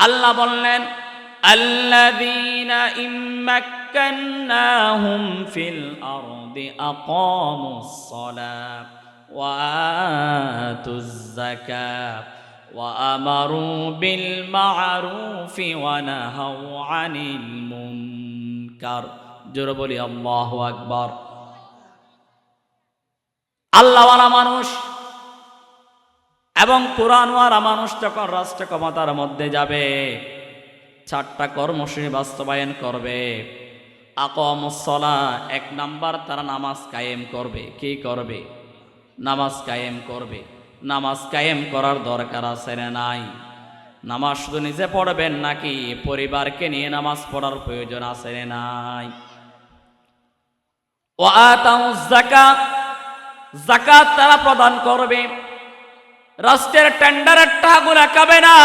আল্লাহ বললেন, আল্লাযীনা ইম্মাক্কান্নাহুম ফিল আরদি আকামুস সালাত ওয়া আতুজ যাকাত ওয়া আমারু বিল মা'রুফি ওয়া নাহাউ আনিল মুনকার। জোরে বলি আল্লাহু আকবার। আল্লাহওয়ালা মানুষ এবং কোরআনওয়ালা মানুষ যখন রাষ্ট্র ক্ষমতার মধ্যে যাবে, 4টা কর্মসূচি বাস্তবায়ন করবে। আকামুস সালাহ, 1 নাম্বার তারা নামাজ কায়েম করবে। কি করবে? নামাজ কায়েম করবে। নামাজ কায়েম করার দরকার আছে না নাই? নামাজ শুধু নিজে পড়বেন নাকি পরিবারকে নিয়ে নামাজ পড়ার প্রয়োজন আছে না নাই? ওয়া আতাউজ যাকাত, যাকাত তারা প্রদান করবে। রাষ্ট্রের টেন্ডারের টাকাগুলা খাবে না,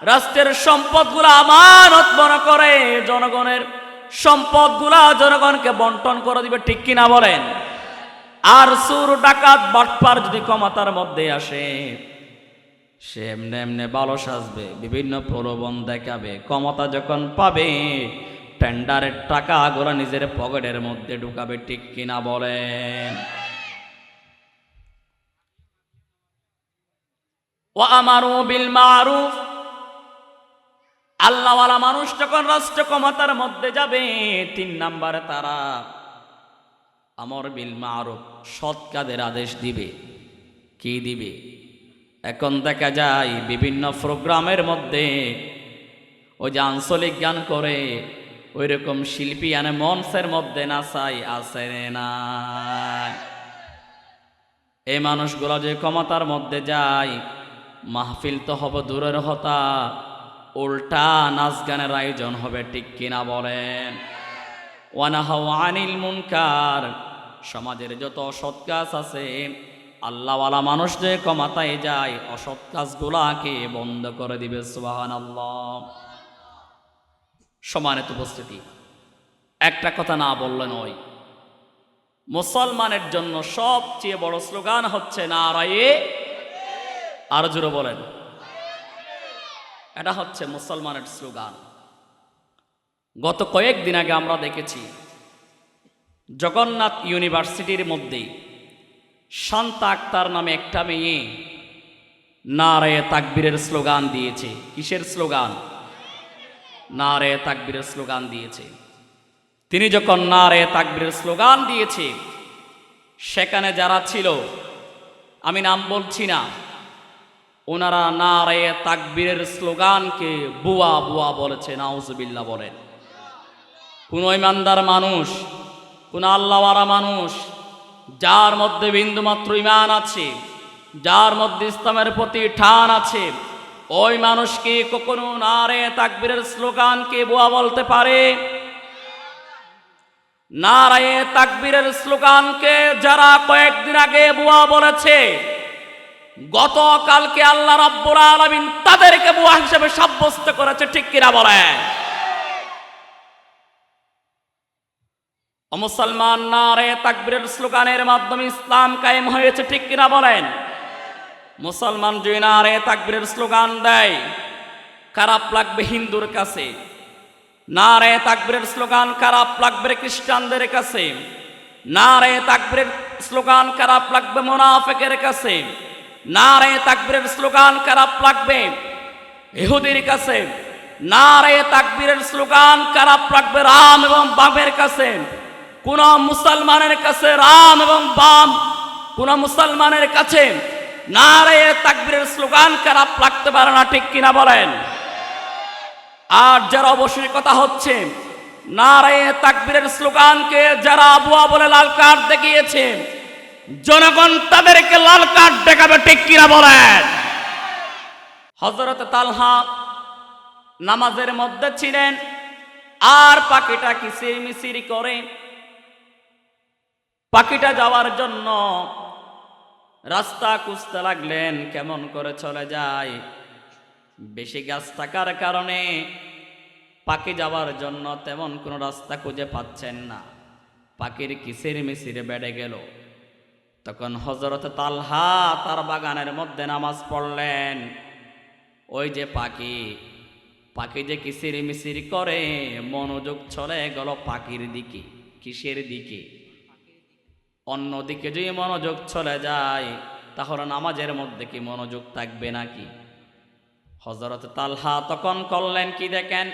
রাষ্ট্রের সম্পদগুলা আমানত মনে করে জনগণের সম্পদগুলা জনগণকে বন্টন করে দিবে। ঠিক কিনা বলেন? আর চোর ডাকাত বাটপার যদি ক্ষমতার মধ্যে আসে, সে এমনি এমনি ভালো সাজবে, বিভিন্ন প্রলোভন দেখাবে। ক্ষমতা যখন পাবে, টেন্ডারের টাকাগুলো নিজের পকেটের মধ্যে ঢুকাবে। ঠিক কিনা বলেন? ওয়া আমারু বিল মা'রুফ, আল্লাহওয়ালা মানুষ যখন রাষ্ট্র ক্ষমতার মধ্যে যাবে, 3 নাম্বারে তারা আমর বিল মা'রুফ, সৎ কাজের আদেশ দিবে। কি দিবে? এখন দেখা যায় বিভিন্ন প্রোগ্রামের মধ্যে ওই যে আঞ্চলিক গান করে ওই রকম শিল্পী আনে মঞ্চের মধ্যে নাচাই, আছে না? এই মানুষগুলো যে ক্ষমতার মধ্যে যায়, মাহফিল তো হবে দূরের হতা, উল্টা নাচ গানের আয়োজন হবে। ঠিক কিনা বলেন? ওয়া নাহাউ আনিল মুনকার, সমাজের যত অসৎ কাজ আছে, আল্লাহওয়ালা মানুষ যে ক্ষমতায় যায় অসৎ কাজগুলাকে বন্ধ করে দিবে। সুবহানাল্লাহ। সম্মানিত উপস্থিতি, একটা কথা না বললে নয়। মুসলমানের জন্য সবচেয়ে বড় স্লোগান হচ্ছে নারায়ে, আর জোরে বলেন। এটা হচ্ছে মুসলমানের স্লোগান। গত কয়েকদিন আগে আমরা দেখেছি জগন্নাথ ইউনিভার্সিটির মধ্যে শান্তা আক্তার নামে একটা মেয়ে নারায়ে তাকবীরের স্লোগান দিয়েছে। কিসের স্লোগান? নারায়ে তাকবীরের স্লোগান দিয়েছে। তিনি যখন নারায়ে তাকবীরের স্লোগান দিয়েছে, সেখানে যারা ছিল, আমি নাম বলছি না, ওনারা নারায়ে তাকবীরের স্লোগানকে বুয়া বুয়া বলেছে। নাউজুবিল্লাহ বলেন। কোন ইমানদার মানুষ, কোন আল্লাহওয়ালা মানুষ, যার মধ্যে বিন্দুমাত্র ঈমান আছে, যার মধ্যে ইসলামের প্রতি টান আছে, ওই মানুষকে কখনো নারায়ে তাকবীরের স্লোগানকে বুয়া বলতে পারে? নারায়ে তাকবীরের স্লোগানকে যারা কয়েকদিন আগে বুয়া বলেছে, গতকালকে আল্লাহ রাব্বুল আলামিন তাদেরকে বুয়া হিসেবে সাব্যস্ত করেছে। ঠিক কিনা বলেন? মুসলমান, নারায়ে তাকবীরের স্লোগানের মাধ্যমে ইসলাম কায়েম হয়েছে। ঠিক কিনা বলেন? মুসলমান যদি নারায়ে তাকবীরের স্লোগান দেয়, খারাপ লাগবে হিন্দুর কাছে। নারায়ে তাকবীরের স্লোগান খারাপ লাগবে খ্রিস্টানদের কাছে। নারায়ে তাকবীরের স্লোগান খারাপ লাগবে মুনাফিকের কাছে। নারায়ে তাকবীরের স্লোগান খারাপ লাগবে ইহুদির কাছে। নারায়ে তাকবীরের স্লোগান খারাপ লাগবে রাম এবং বামের কাছে। কোন মুসলমানের কাছে রাম এবং বাম, কোন মুসলমানের কাছে নারায়ে তাকবীরের স্লোগান খারাপ লাগতে পারে না। ঠিক কিনা বলেন? আর যারা অবশ্যই কথা হচ্ছে, নারায়ে তাকবীরের স্লোগানকে যারা বুয়া বলে লাল কার্ড দেখিয়েছে, জনগণ তাদেরকে লাল কার্ড দেখাবে। ঠিক কিনা বলেন? হযরত তালহা নামাজের মধ্যে ছিলেন, আর পাখিটা কিচিরমিচির করে। পাখিটা যাওয়ার জন্য রাস্তা খুঁজতে লাগলেন, কেমন করে চলে যায়। বেশি গাছ থাকার কারণে পাখি যাওয়ার জন্য তেমন কোনো রাস্তা খুঁজে পাচ্ছেন না। পাখির কিচিরমিচির বেড়ে গেল। তখন হযরত তালহা তার বাগানের মধ্যে নামাজ পড়লেন। ওই যে পাখি, পাখি যে কিসির মিসির করে, মনোযোগ চলে গেল পাখির দিকে। কিসের দিকে? অন্যদিকে যদি মনোযোগ চলে যায় তাহলে নামাজের মধ্যে কি মনোযোগ থাকবে নাকি? হযরত তালহা তখন করলেন কি দেখেন,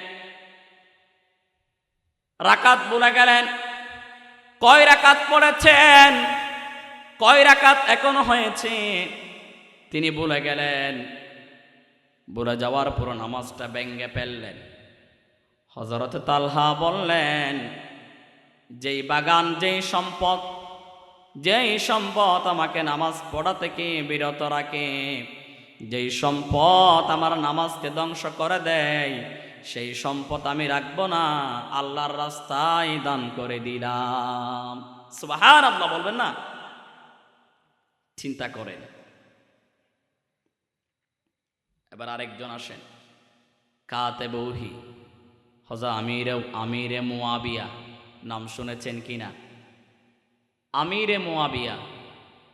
রাকাত ভুলে গেলেন। কয় রাকাত পড়েছেন, কয় রাকাত এখনো হয়েছে তিনি ভুলে গেলেন। ভুলে যাওয়ার পর নামাজটা ভেঙে ফেললেন। হযরত তালহা বললেন, যেই বাগান, যেই সম্পদ আমাকে নামাজ পড়া থেকে বিরত রাখে, যেই সম্পদ আমার নামাজকে ধ্বংস করে দেয়, সেই সম্পদ আমি রাখবো না, আল্লাহর রাস্তায় দান করে দিলাম। সুবহানাল্লাহ বলবেন না? চিন্তা করেন। এবার আরেকজন আসেন, কাতেবে ওহী হযরত আমিরে মুয়াবিয়া, নাম শুনেছেন কিনা? আমিরে মুয়াবিয়া,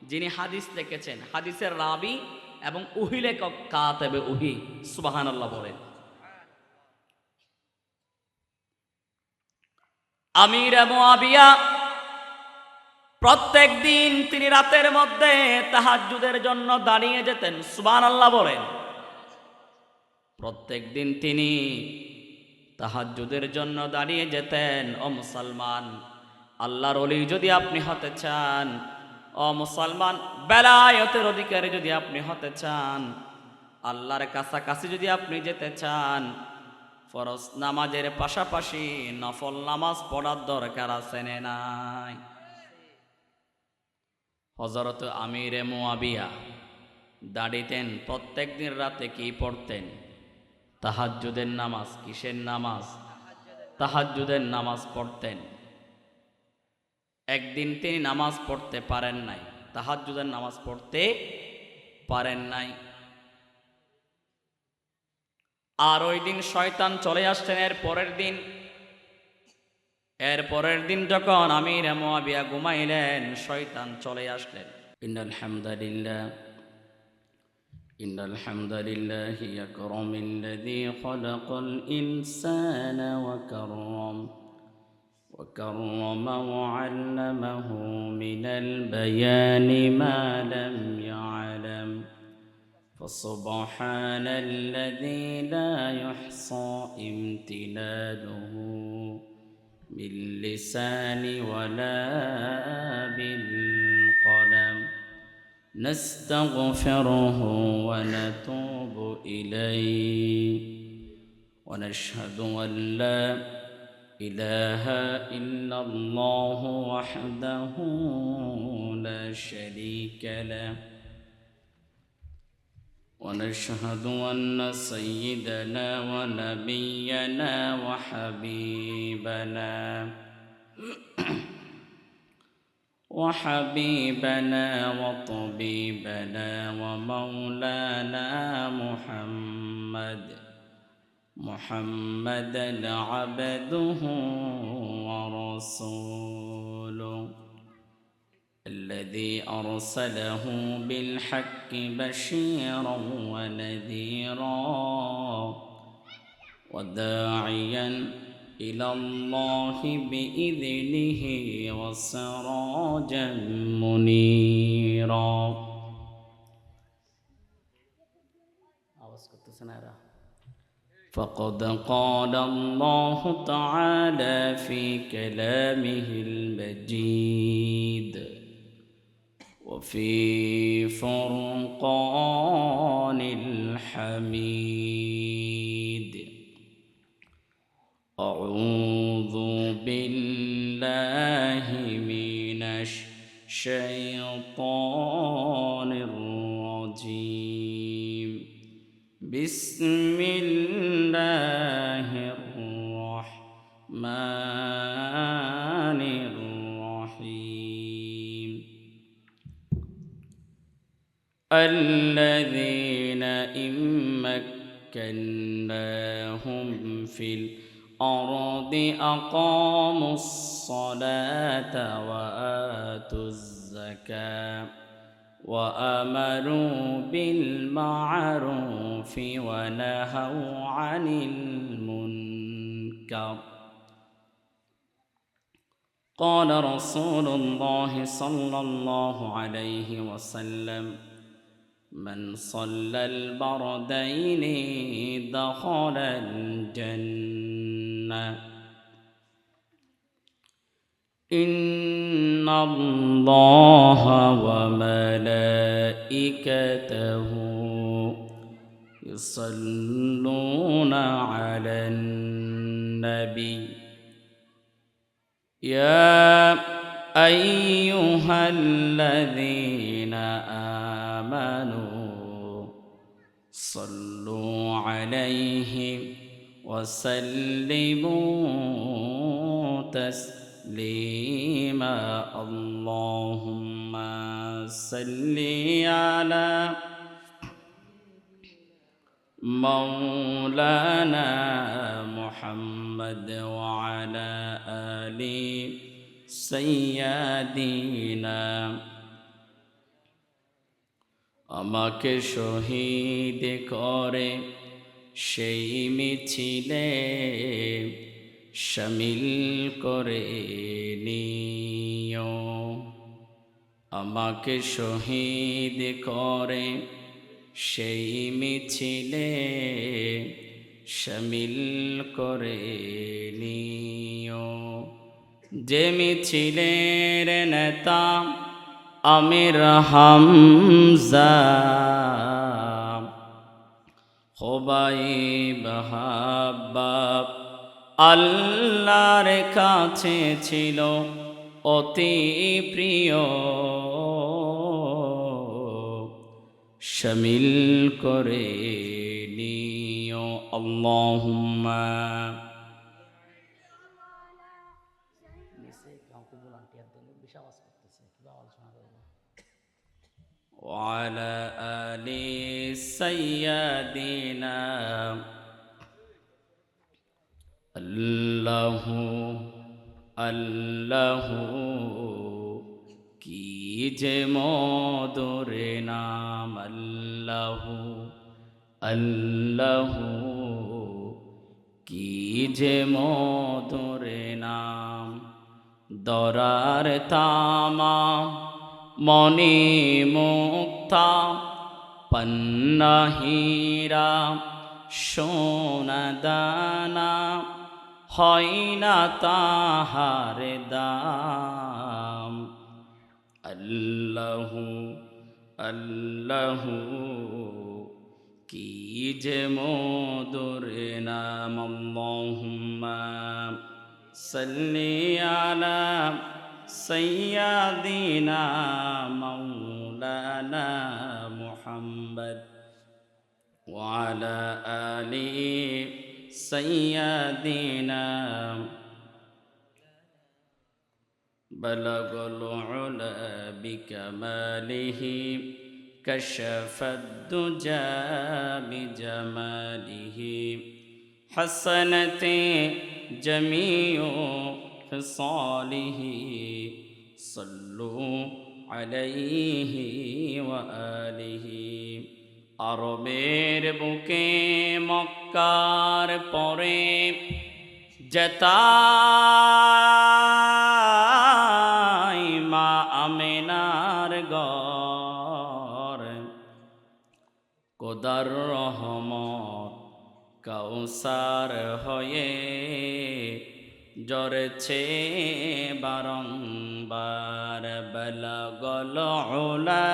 যিনি হাদিস লিখেছেন, হাদিসের রাবি এবং ওহী লেখক কাতেবে ওহী। সুবহানাল্লাহ বলেন। আমিরে মুয়াবিয়া প্রত্যেক দিন তিনি রাতের মধ্যে তাহাজ্জুদের জন্য দাঁড়িয়ে যেতেন। সুবহানাল্লাহ বলেন। প্রত্যেক দিন তিনি তাহাজ্জুদের জন্য দাঁড়িয়ে যেতেন। ও মুসলমান, আল্লাহর ওলি যদি আপনি হতে চান, ও মুসলমান, বেলায়েতের অধিকারী যদি আপনি হতে চান, আল্লাহর কাছাকাছি যদি আপনি যেতে চান, ফরজ নামাজের পাশাপাশি নফল নামাজ পড়ার দরকার আছে না নাই? হযরত আমিরে মুয়াবিয়া দাঁড়িতেন প্রত্যেক দিন রাতে কি পড়তেন? তাহাজ্জুদের নামাজ। কিসের নামাজ? তাহাজ্জুদের নামাজ পড়তেন। একদিন তিনি নামাজ পড়তে পারেন নাই, তাহাজ্জুদের নামাজ পড়তে পারেন নাই। আর ওই দিন শয়তান চলে আসছেন। এর পরের দিন যখন আমিরে মুয়াবিয়া ঘুমাইলেন, শয়তান চলে আসলেন। إن الحمد لله يكرم الذي خلق الإنسان وكرم وعلمه من البيان ما لم يعلم فسبحان الذي لا يحصى امتنانه باللسان ولا بالقلم نستغفره ونتوب إليه ونشهد أن لا إله إلا الله وحده لا شريك له ونشهد أن سيدنا ونبينا وحبيبنا وطبيبنا ومولانا محمدا عبده ورسوله الذي أرسله بالحق بشيرا ونذيرا وداعيا إلى الله بإذنه وسراجا منيرا. فقد قال الله تعالى في كلامه المجيد وفي فرقان الحميد أعوذ بالله من الشيطان الرجيم بسم الله الرحمن الرحيم الذين إن مكناهم في الأرض أقاموا الصلاة وآتوا الزكاة وأمروا بالمعروف ونهوا عن المنكر. قال رسول الله صلى الله عليه وسلم: من صلى البردين دخل الجنة. إن الله وملائكته يصلون على النبي يا أيها الذين آمنوا صلوا عليه وسلموا تسليما. اللهم صل على مولانا محمد وعلى آل سيدنا। আমাকে শহীদ করে সেই মিছিলে শামিল করে নিও। আমাকে শহীদ করে সেই মিছিলে শামিল করে নিও। যে মিছিলের নেতা আমির হামজা, খুবাইব হাব্বাব আল্লাহর কাছে ছিল অতি প্রিয়, শামিল করে নিও। আল্লাহুম্মা وعلى آل سيدنا। الله الله কি যে মধুর নাম, আল্লাহ আল্লাহ কি যে মধুর নাম। দরার তামা মনি মুক্তা পন্না হীরা সোনা দানা, হয় না তাহার দাম। আল্লাহু আল্লাহু কি যে মধুর নাম। আল্লাহুম্মা সাল্লি আলা সাইয়্যিদিনা মাওলানা মুহাম্মদ ওয়া আলা আলি সাইয়্যিদিনা। বালাগাল উলা বিকামালিহি কাশাফাদ দুজা বিজামালিহি হাসানাতে জামিউ খিসালিহি সাল্লু আলাইহি ওয়া আলিহি। আরবের বুকে মক্কার পরে যেতাই মা আমেনার ঘর, খোদার রহমত কাউসার হয়ে জরেছে বারংবার। বালাগাল উলা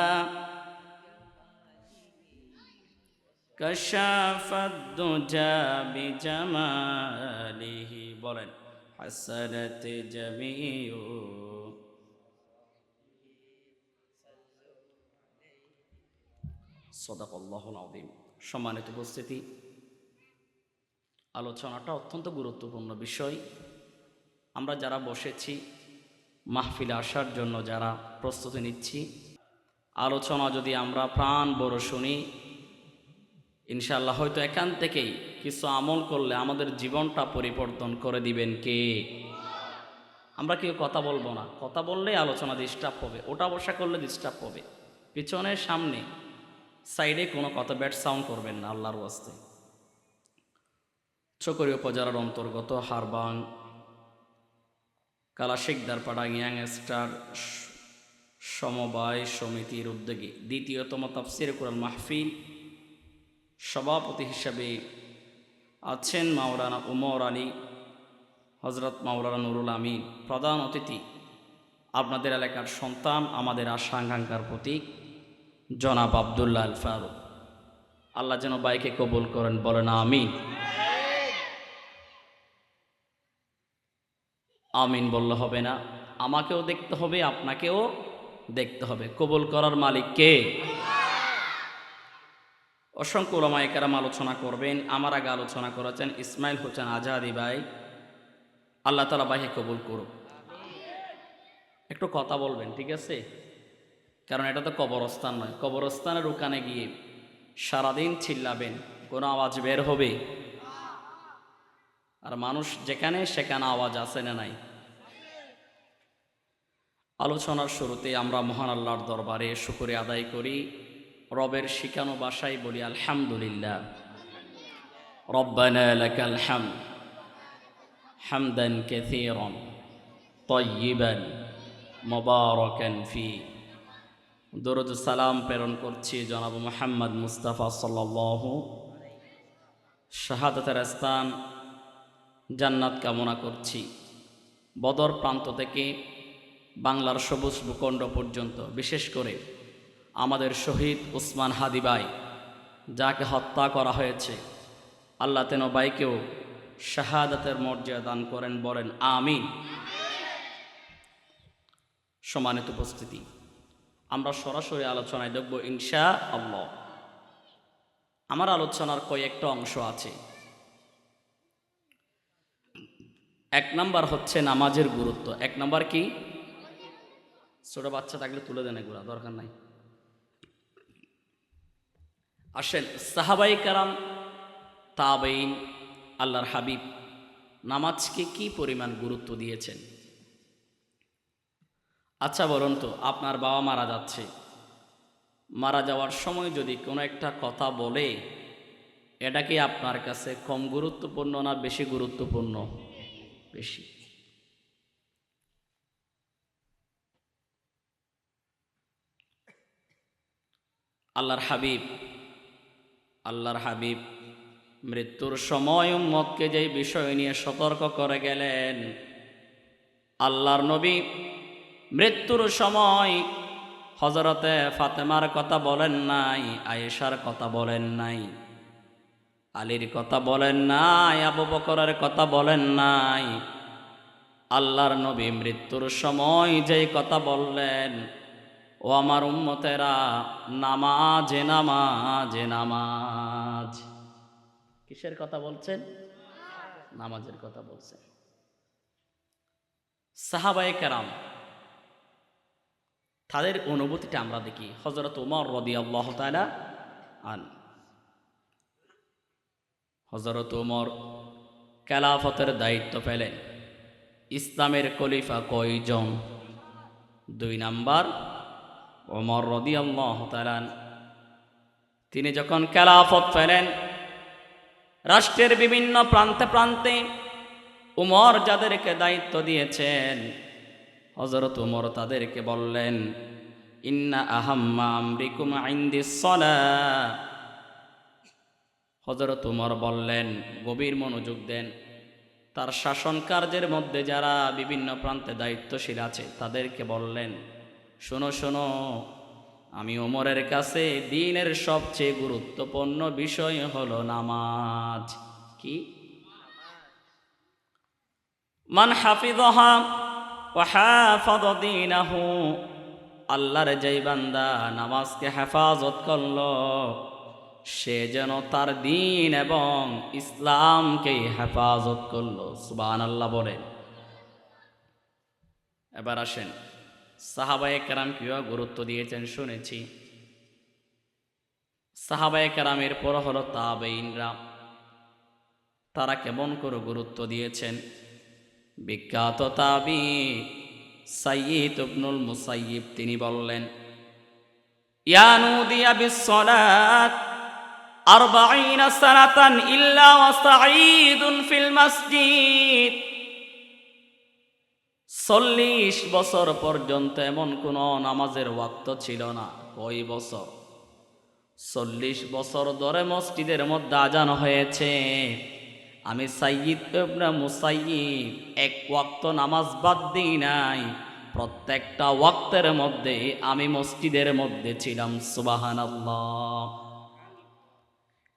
কাশাফাদ দুজা বিজামালিহি। বলেন হাসানাত জামিউ। সাদাকাল্লাহুল আযীম। সম্মানিত উপস্থিতি, আলোচনাটা অত্যন্ত গুরুত্বপূর্ণ বিষয়। আমরা যারা বসেছি মাহফিলে আসার জন্য, যারা প্রস্তুতি নিচ্ছি, আলোচনা যদি আমরা প্রাণ বড় শুনি, ইনশাআল্লাহ হয়তো এখান থেকেই কিছু আমল করলে আমাদের জীবনটা পরিবর্তন করে দিবেন কে? আমরা কেউ কথা বলবো না। কথা বললেই আলোচনা ডিস্টার্ব হবে, ওটা বসা করলে ডিস্টার্ব হবে। পিছনে সামনে সাইডে কোনো কথা ব্যাড সাউন্ড করবেন না আল্লাহর ওয়াস্তে। চকরি উপজেলার অন্তর্গত হারবাং কালাশিকদারপাড়া ইয়াংস্টার সমবায় সমিতির উদ্যোগে দ্বিতীয়তম তাফসির কুরআন মাহফিল সভাপতি হিসাবে আছেন মাওলানা উমর আলী, হজরত মাওলানা নুরুল আমিন। প্রধান অতিথি আপনাদের এলাকার সন্তান, আমাদের আশা আকাঙ্ক্ষার প্রতীক জনাব আবদুল্লাহ আল ফারুক। আল্লাহ যেন বাইকে কবুল করেন, বলেন আমিন। আমিন বললে হবে না, আমাকেও দেখতে হবে, আপনাকেও দেখতে হবে। কবুল করার মালিক কে? অসংখ্য উলামায়ে কেরাম আলোচনা করবেন। আমার আগে আলোচনা করেছেন ইসমাইল হোসেন আজাদি ভাই। আল্লাহ তাআলা ভাইকে কবুল করুক। একটু কথা বলবেন, ঠিক আছে? কারণ এটা তো কবরস্থান নয়। কবরস্থানের ওখানে গিয়ে সারাদিন চিল্লাবেন, কোনো আওয়াজ বের হবে? আর মানুষ যেখানে সেখানে আওয়াজ আছে না নাই? আলোচনার শুরুতে আমরা মহান আল্লাহর দরবারে শুকরিয়া আদায় করি। রবের শিখানো ভাষায় বলি আলহামদুলিল্লাহ। রব্বানা লাকাল হামদ হামদান কাসীরান তাইয়িবান মুবারাকান ফি। দরুদ সালাম প্রেরণ করছি জনাব মুহাম্মদ মুস্তাফা সাল্লাল্লাহু, শাহাদাতের স্থান জান্নাত কামনা করছি। বদর প্রান্ত থেকে বাংলার সবুজ ভূখণ্ড পর্যন্ত, বিশেষ করে আমাদের শহীদ উসমান হাদি ভাই যাকে হত্যা করা হয়েছে, আল্লাহ তেন ভাইকেও শাহাদাতের মর্যাদা দান করেন, বলেন আমিন। সম্মানিত উপস্থিতি, আমরা সরাসরি আলোচনায় দেখব ইনশাআল্লাহ। আমার আলোচনার কয়েকটা অংশ আছে। এক নাম্বার হচ্ছে নামাজের গুরুত্ব। এক নাম্বার কি? ছোট বাচ্চা থাকলে তুলে দেন, এগুলা দরকার নাই। আসেন, সাহাবায়ে কেরাম, তাবেঈন, আল্লাহর হাবিব নামাজকে কি পরিমাণ গুরুত্ব দিয়েছেন। আচ্ছা বলুন তো, আপনার বাবা মারা যাচ্ছে, মারা যাওয়ার সময় যদি কোনো একটা কথা বলে, এটা কি আপনার কাছে কম গুরুত্বপূর্ণ না বেশি গুরুত্বপূর্ণ? বেশি। আল্লাহর হাবিব মৃত্যুর সময় উম্মতকে যে বিষয় নিয়ে সতর্ক করে গেলেন, আল্লাহর নবী মৃত্যুর সময় হযরতে ফাতেমার কথা বলেন নাই, আয়েশার কথা বলেন নাই, আলীর কথা বলেন নাই, আবু বকরের কথা বলেন নাই। আল্লাহর নবী মৃত্যুর সময় যেই কথা বললেন, ও আমার উম্মতেরা, নামাজে নামাজে নামাজ। কিসের কথা বলছেন? নামাজের কথা বলছেন। সাহাবায়ে কেরাম তাদের অনুভূতিটা আমরা দেখি। হযরত ওমর রাদিয়াল্লাহু তাআলা আনহু, হযরত ওমর খেলাফতের দায়িত্ব পেলেন। ইসলামের খলিফা কয়জন? 2 নাম্বার ওমর রাদিয়াল্লাহু তাআলা। তিনি যখন খেলাফত পেলেন, রাষ্ট্রের বিভিন্ন প্রান্তে প্রান্তে উমর যাদেরকে দায়িত্ব দিয়েছেন, হযরত উমর তাদেরকে বললেন, ইন্না আহাম্মা আমরিকুম ইনদিস সালাহ। হযরত উমর বললেন, গভীর মনোযোগ দেন, তার শাসন কার্যের মধ্যে যারা বিভিন্ন প্রান্তে দায়িত্বশীল আছে তাদেরকে বললেন, শোনো শোনো, আমি ওমরের কাছে দ্বীনের সবচেয়ে গুরুত্বপূর্ণ বিষয় হলো নামাজ। কি? মান হাফিযহা ওয়া হাফাযা দীনাহু। আল্লাহর যেই বান্দা নামাজকে হেফাজত করলো, সে যেন তার দ্বীন এবং ইসলামকে হেফাজত করলো। সুবহানাল্লাহ বলেন। এবার আসেন, সাহাবায়ে কেরাম কিভাবে গুরুত্ব দিয়েছেন শুনেছি। সাহাবায়ে কেরামের পর হলো তাবেঈনরা, তারা কেমন করে গুরুত্ব দিয়েছেন। বিখ্যাত তাবী সাইয়্যিদ ইবনুল মুসাইয়্যিব তিনি বললেন, ইয়া নুদিয়া বিস-সালাত 40 সানাতান ইল্লা ওয়া সাঈদুন ফিল মাসজিদ। 40 বছর পর্যন্ত এমন কোন নামাজের ওয়াক্ত ছিল না। কয় বছর? 40 বছর ধরে মসজিদের মধ্যে আজান হয়েছে, আমি সাইয়্যিদ ইবনে মুসাইয়্যিব এক ওয়াক্ত নামাজ বাদ দিই নাই, প্রত্যেকটা ওয়াক্তের মধ্যে আমি মসজিদের মধ্যে ছিলাম। সুবহানাল্লাহ।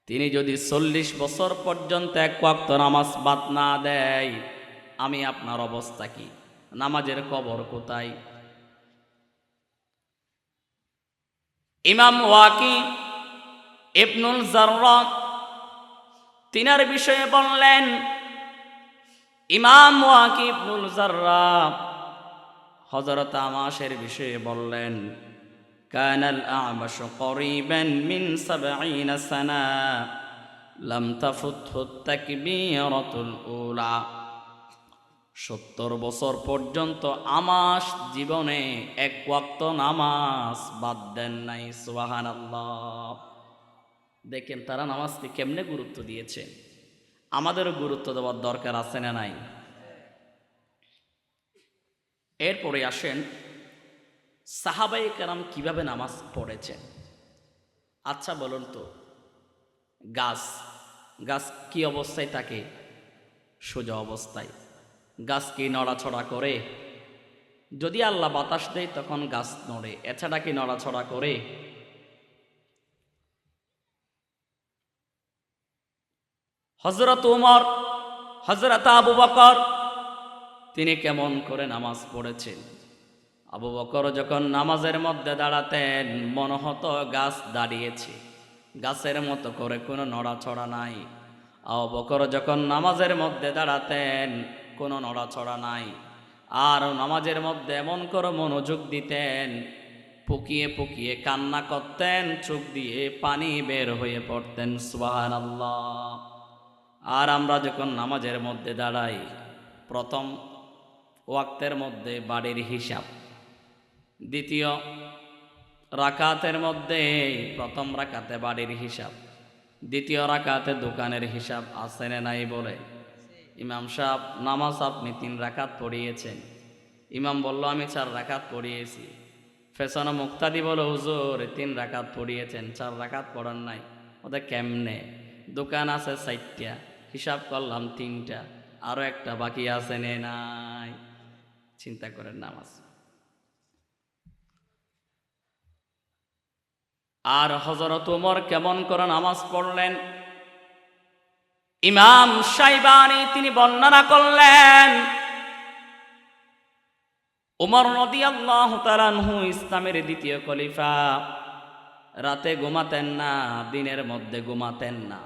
তিনি যদি 40 বছর পর্যন্ত এক ওয়াক্ত নামাজ বাদ না দেয়, আমি আপনার অবস্থা কি? নামাজের কবর কোথায়? ইমাম ওয়াকি ইবনুল জাররা তিনার বিষয়ে বললেন, ইমাম ওয়াকি ইবনুল জাররা হযরত আমাশের বিষয়ে বললেন, কানাল আ'মাশ করিবান মিন 70 সানা লাম তাফুতহু তাকবীরাতুল উলা। 70 বছর পর্যন্ত আমাশ জীবনে এক ওয়াক্ত নামাজ বাদ দেন নাই। সুবহানাল্লাহ। দেখেন তারা নামাজকে কেমনে গুরুত্ব দিয়েছেন। আমাদেরও গুরুত্ব দেওয়ার দরকার আছে না নাই? এরপরে আসেন সাহাবায়ে কেরাম কিভাবে নামাজ পড়েছেন। আচ্ছা বলুন তো, গাছ গাছ কি অবস্থায় থাকে? সোজা অবস্থায়। গাছ কি নড়াছড়া করে? যদি আল্লাহ বাতাস দেয় তখন গাছ নড়ে, এছাড়া কি নড়াছড়া করে? হযরত উমর, হযরত আবু বকর তিনি কেমন করে নামাজ পড়েছেন। আবু বকর যখন নামাজের মধ্যে দাঁড়াতেন মনে হতো গাছ দাঁড়িয়েছে, গাছের মতো করে কোনো নড়াছড়া নাই। আবু বকর যখন নামাজের মধ্যে দাঁড়াতেন কোনো নড়াছড়া নাই। আর নামাজের মধ্যে এমন করে মনোযোগ দিতেন, পুকিয়ে পুকিয়ে কান্না করতেন, চোখ দিয়ে পানি বের হয়ে পড়তেন। সুবহানাল্লাহ। আর আমরা যখন নামাজের মধ্যে দাঁড়াই, প্রথম ওয়াক্তের মধ্যে বাড়ির হিসাব, দ্বিতীয় রাকাতের মধ্যে প্রথম রাকাতে বাড়ির হিসাব, দ্বিতীয় রাকাতে দোকানের হিসাব, আছে না নাই? বলে ইমাম সাহেব নামাজ আপনি 3 রাকাত পড়িয়েছেন। ইমাম বলল আমি 4 রাকাত পড়িয়েছি। ফেসানো মুক্তাদি বলো হুজুর 3 রাকাত পড়িয়েছেন, 4 রাকাত পড়ান নাই। ওদের কেমনে? দোকান আছে 4টা, হিসাব করলাম 3টা, আরো একটা বাকি আছে নে নাই? চিন্তা করেন নামাজ। আর হযরত ওমর কেমন করে নামাজ পড়লেন, ইমাম শাইবানি তিনি বর্ণনা করলেন, ওমর রাদিয়াল্লাহু তাআলা আনহু ইসলামের দ্বিতীয় খলিফা। রাতে ঘুমাতেন না, দিনের মধ্যে ঘুমাতেন না,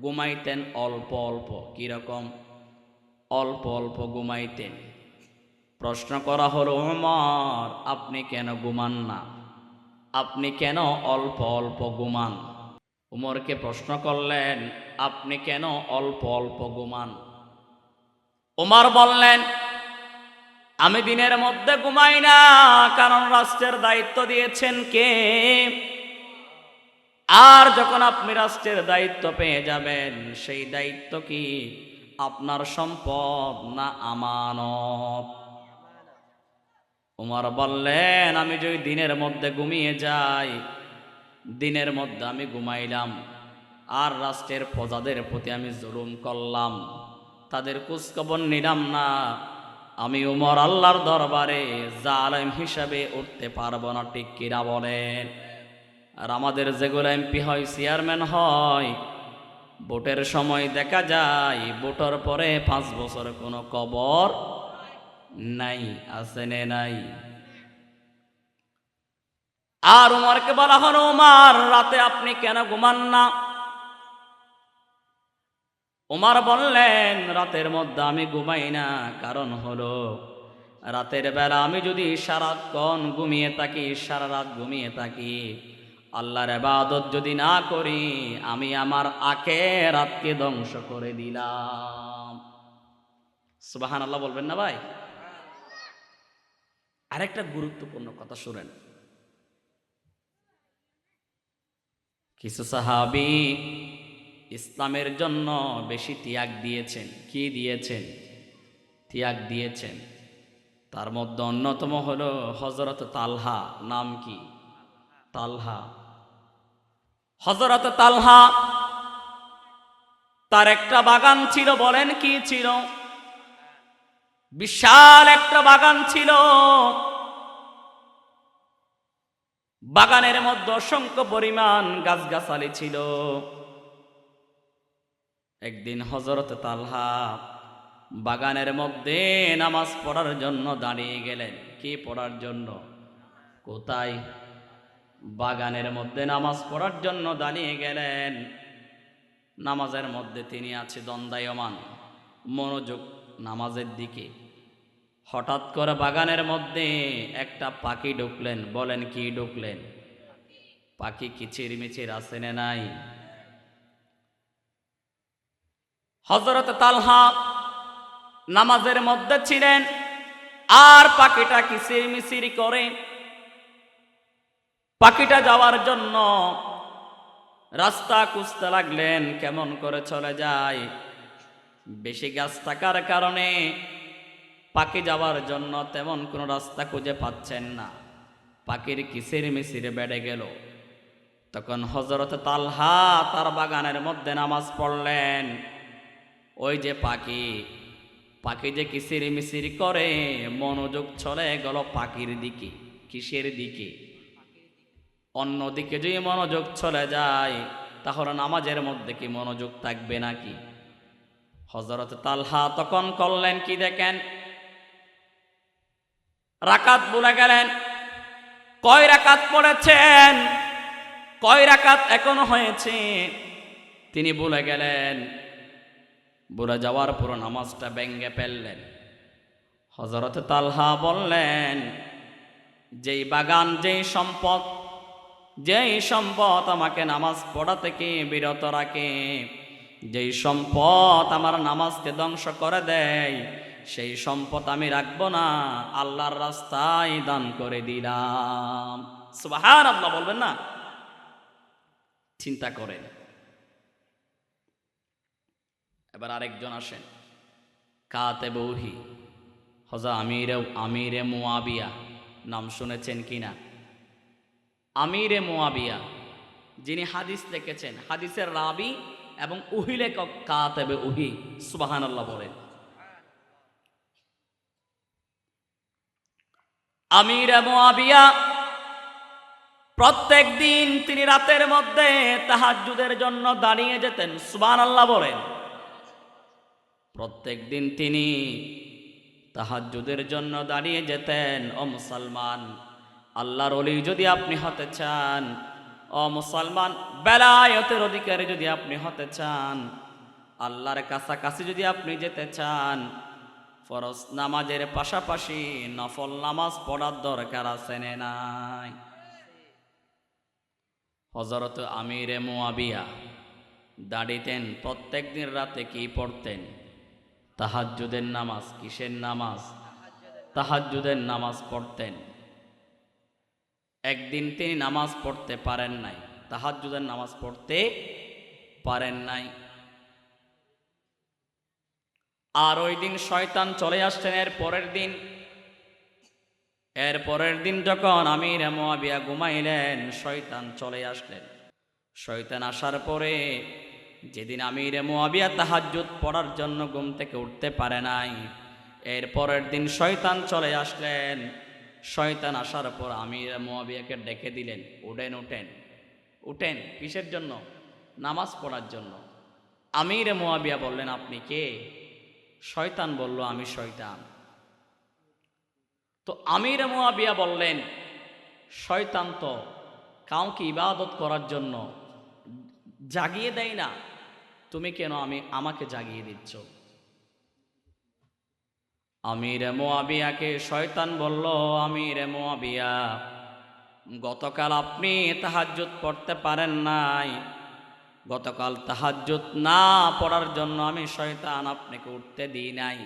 ঘুমাইতেন অল্প অল্প। কিরকম? অল্প অল্প ঘুমাইতেন। প্রশ্ন করা হলো, ওমর আপনি কেন ঘুমান না? আপনি কেন অল্প অল্প ঘুমান? উমরকে প্রশ্ন করলেন, আপনি কেন অল্প অল্প ঘুমান? উমর বললেন, আমি দিনের মধ্যে ঘুমাই না, কারণ রাষ্ট্রের দায়িত্ব দিয়েছেন কে? আর যখন আপনি রাষ্ট্রের দায়িত্ব পেয়ে যাবেন, সেই দায়িত্ব কি আপনার সম্পদ না আমানত? উমর বললেন, আমি যদি দিনের মধ্যে ঘুমিয়ে যাই, দিনের মধ্যে আমি ঘুমাইলাম, আর রাষ্ট্রের প্রজাদের প্রতি আমি জুলুম করলাম, তাদের খোঁজখবর নিলাম না, আমি উমর আল্লাহর দরবারে জালেম হিসাবে উঠতে পারবো না। ঠিক কিনা বলেন? আর আমাদের যেগুলো এমপি হয়, চেয়ারম্যান হয়, ভোটের সময় দেখা যায় ভোটের পরে 5 বছর কোনো কবর নাই। আছে নে নাই? আর উমরকে বলা হলো, উমর রাতে আপনি কেন ঘুমান না? উমর বললেন, রাতের মধ্যে আমি ঘুমাই না, কারণ হলো রাতের বেলা আমি যদি সারাক্ষণ ঘুমিয়ে থাকি, সারা রাত ঘুমিয়ে থাকি, আল্লাহর ইবাদত যদি না করি, আমি আমার আখিরাতকে ধ্বংস করে দিলাম। সুবহানাল্লাহ বলবেন না ভাই? আরেকটা গুরুত্বপূর্ণ কথা শুনেন, কিছু সাহাবী ইসলামের জন্য বেশি ত্যাগ দিয়েছেন। কি দিয়েছেন? ত্যাগ দিয়েছেন। তার মধ্যে অন্যতম হলো হযরত তালহা। নাম কি? তালহা। হযরত তালহা, তার একটা বাগান ছিল। বলেন কি ছিল? বিশাল একটা বাগান ছিল। বাগানের মধ্যে অসংখ্য পরিমাণ গাছগাছালি ছিল। একদিন হযরত তালহা বাগানের মধ্যে নামাজ পড়ার জন্য দাঁড়িয়ে গেলেন। কি পড়ার জন্য? কোথায়? বাগানের মধ্যে নামাজ পড়ার জন্য দাঁড়িয়ে গেলেন। নামাজের মধ্যে তিনি আছে দ্বন্দ্বায়মান, মনোযোগ নামাজের দিকে। হঠাৎ করে বাগানের মধ্যে একটা পাখি ঢুকলেন। বলেন কি ঢুকলেন? পাখি কিচিরমিচির আছে না নাই? হযরত তালহা নামাজের মধ্যে ছিলেন, আর পাখিটা কিচিরমিচির করে। পাখিটা যাওয়ার জন্য রাস্তা খুঁজতে লাগলেন, কেমন করে চলে যায়। বেশি গাছ থাকার কারণে পাখি যাওয়ার জন্য তেমন কোনো রাস্তা খুঁজে পাচ্ছেন না। পাখির কিচিরমিচির বেড়ে গেল। তখন হযরত তালহা তার বাগানের মধ্যে নামাজ পড়লেন। ওই যে পাখি, পাখি যে কিচিরমিচির করে, মনোযোগ চলে গেল পাখির দিকে। কিসের দিকে? অন্যদিকে যদি মনোযোগ চলে যায় তাহলে নামাজের মধ্যে কি মনোযোগ থাকবে নাকি? হযরত তালহা তখন করলেন কি দেখেন, রাকাত ভুলে গেলেন। কয় রাকাত পড়েছেন, কয় রাকাত এখনো হয়েছে তিনি ভুলে গেলেন। ভুলে যাওয়ার পর নামাজটা ভেঙে ফেললেন। হযরত তালহা বললেন, যেই বাগান, যেই সম্পদ, যেই সম্পদ আমাকে নামাজ পড়া থেকে বিরত রাখে, যেই সম্পদ আমার নামাজকে ধ্বংস করে দেয়, সেই সম্পদ আমি রাখবো না, আল্লাহর রাস্তায় দান করে দিলাম। সুবহানাল্লাহ বলবেন না? চিন্তা করেন। এবার আরেকজন আসেন, কাতেবে ওহী হযরত আমিরে মুয়াবিয়া। নাম শুনেছেন কিনা? আমিরে মুয়াবিয়া, যিনি হাদিস লিখেছেন, হাদিসের রাবি এবং ওহী লেখক কাতেবে ওহী। সুবহানাল্লাহ বলেন। আমিরে মুয়াবিয়া প্রত্যেক দিন তিনি রাতের মধ্যে তাহাজ্জুদের জন্য দাঁড়িয়ে যেতেন। সুবহানাল্লাহ বলেন। প্রত্যেক দিন তিনি তাহাজ্জুদের জন্য দাঁড়িয়ে যেতেন। ও মুসলমান, আল্লাহর ওলি যদি আপনি হতে চান, ও মুসলমান, বেলায়েতের অধিকারী যদি আপনি হতে চান, আল্লাহর কাছাকাছি যদি আপনি যেতে চান, ফরজ নামাজের পাশাপাশি নফল নামাজ পড়ার দরকার আছে না নাই? হযরত আমিরে মুয়াবিয়া দাঁড়িতেন প্রত্যেক দিন রাতে। কি পড়তেন? তাহাজ্জুদের নামাজ। কিসের নামাজ? তাহাজ্জুদের নামাজ পড়তেন। একদিন তিনি নামাজ পড়তে পারেন নাই, তাহাজ্জুদের নামাজ পড়তে পারেন নাই। আর ওই দিন শয়তান চলে আসছেন। এর পরের দিন যখন আমির মুয়াবিয়া ঘুমাইলেন, শয়তান চলে আসলেন। শয়তান আসার পরে যেদিন আমির মুয়াবিয়া তাহাজ্জুদ পড়ার জন্য ঘুম থেকে উঠতে পারে নাই, এর পরের দিন শয়তান চলে আসলেন। শয়তান আসার পর আমির মুয়াবিয়াকে ডেকে দিলেন, উঠেন উঠেন উঠেন। কিসের জন্য? নামাজ পড়ার জন্য। আমির মুয়াবিয়া বললেন, আপনি কে? শয়তান বলল, আমি শয়তান। তো আমির মুয়াবিয়া বললেন, শয়তান তো কাউকে ইবাদত করার জন্য জাগিয়ে দেয় না, তুমি কেন আমাকে জাগিয়ে দিচ্ছ? আমির মুয়াবিয়াকে শয়তান বলল, আমির মুয়াবিয়া, গতকাল আপনি তাহাজ্জুদ পড়তে পারেন নাই। গতকাল তাহাজ্জুদ না পড়ার জন্য আমি শয়তান আপনাকে উঠতে দিই নাই।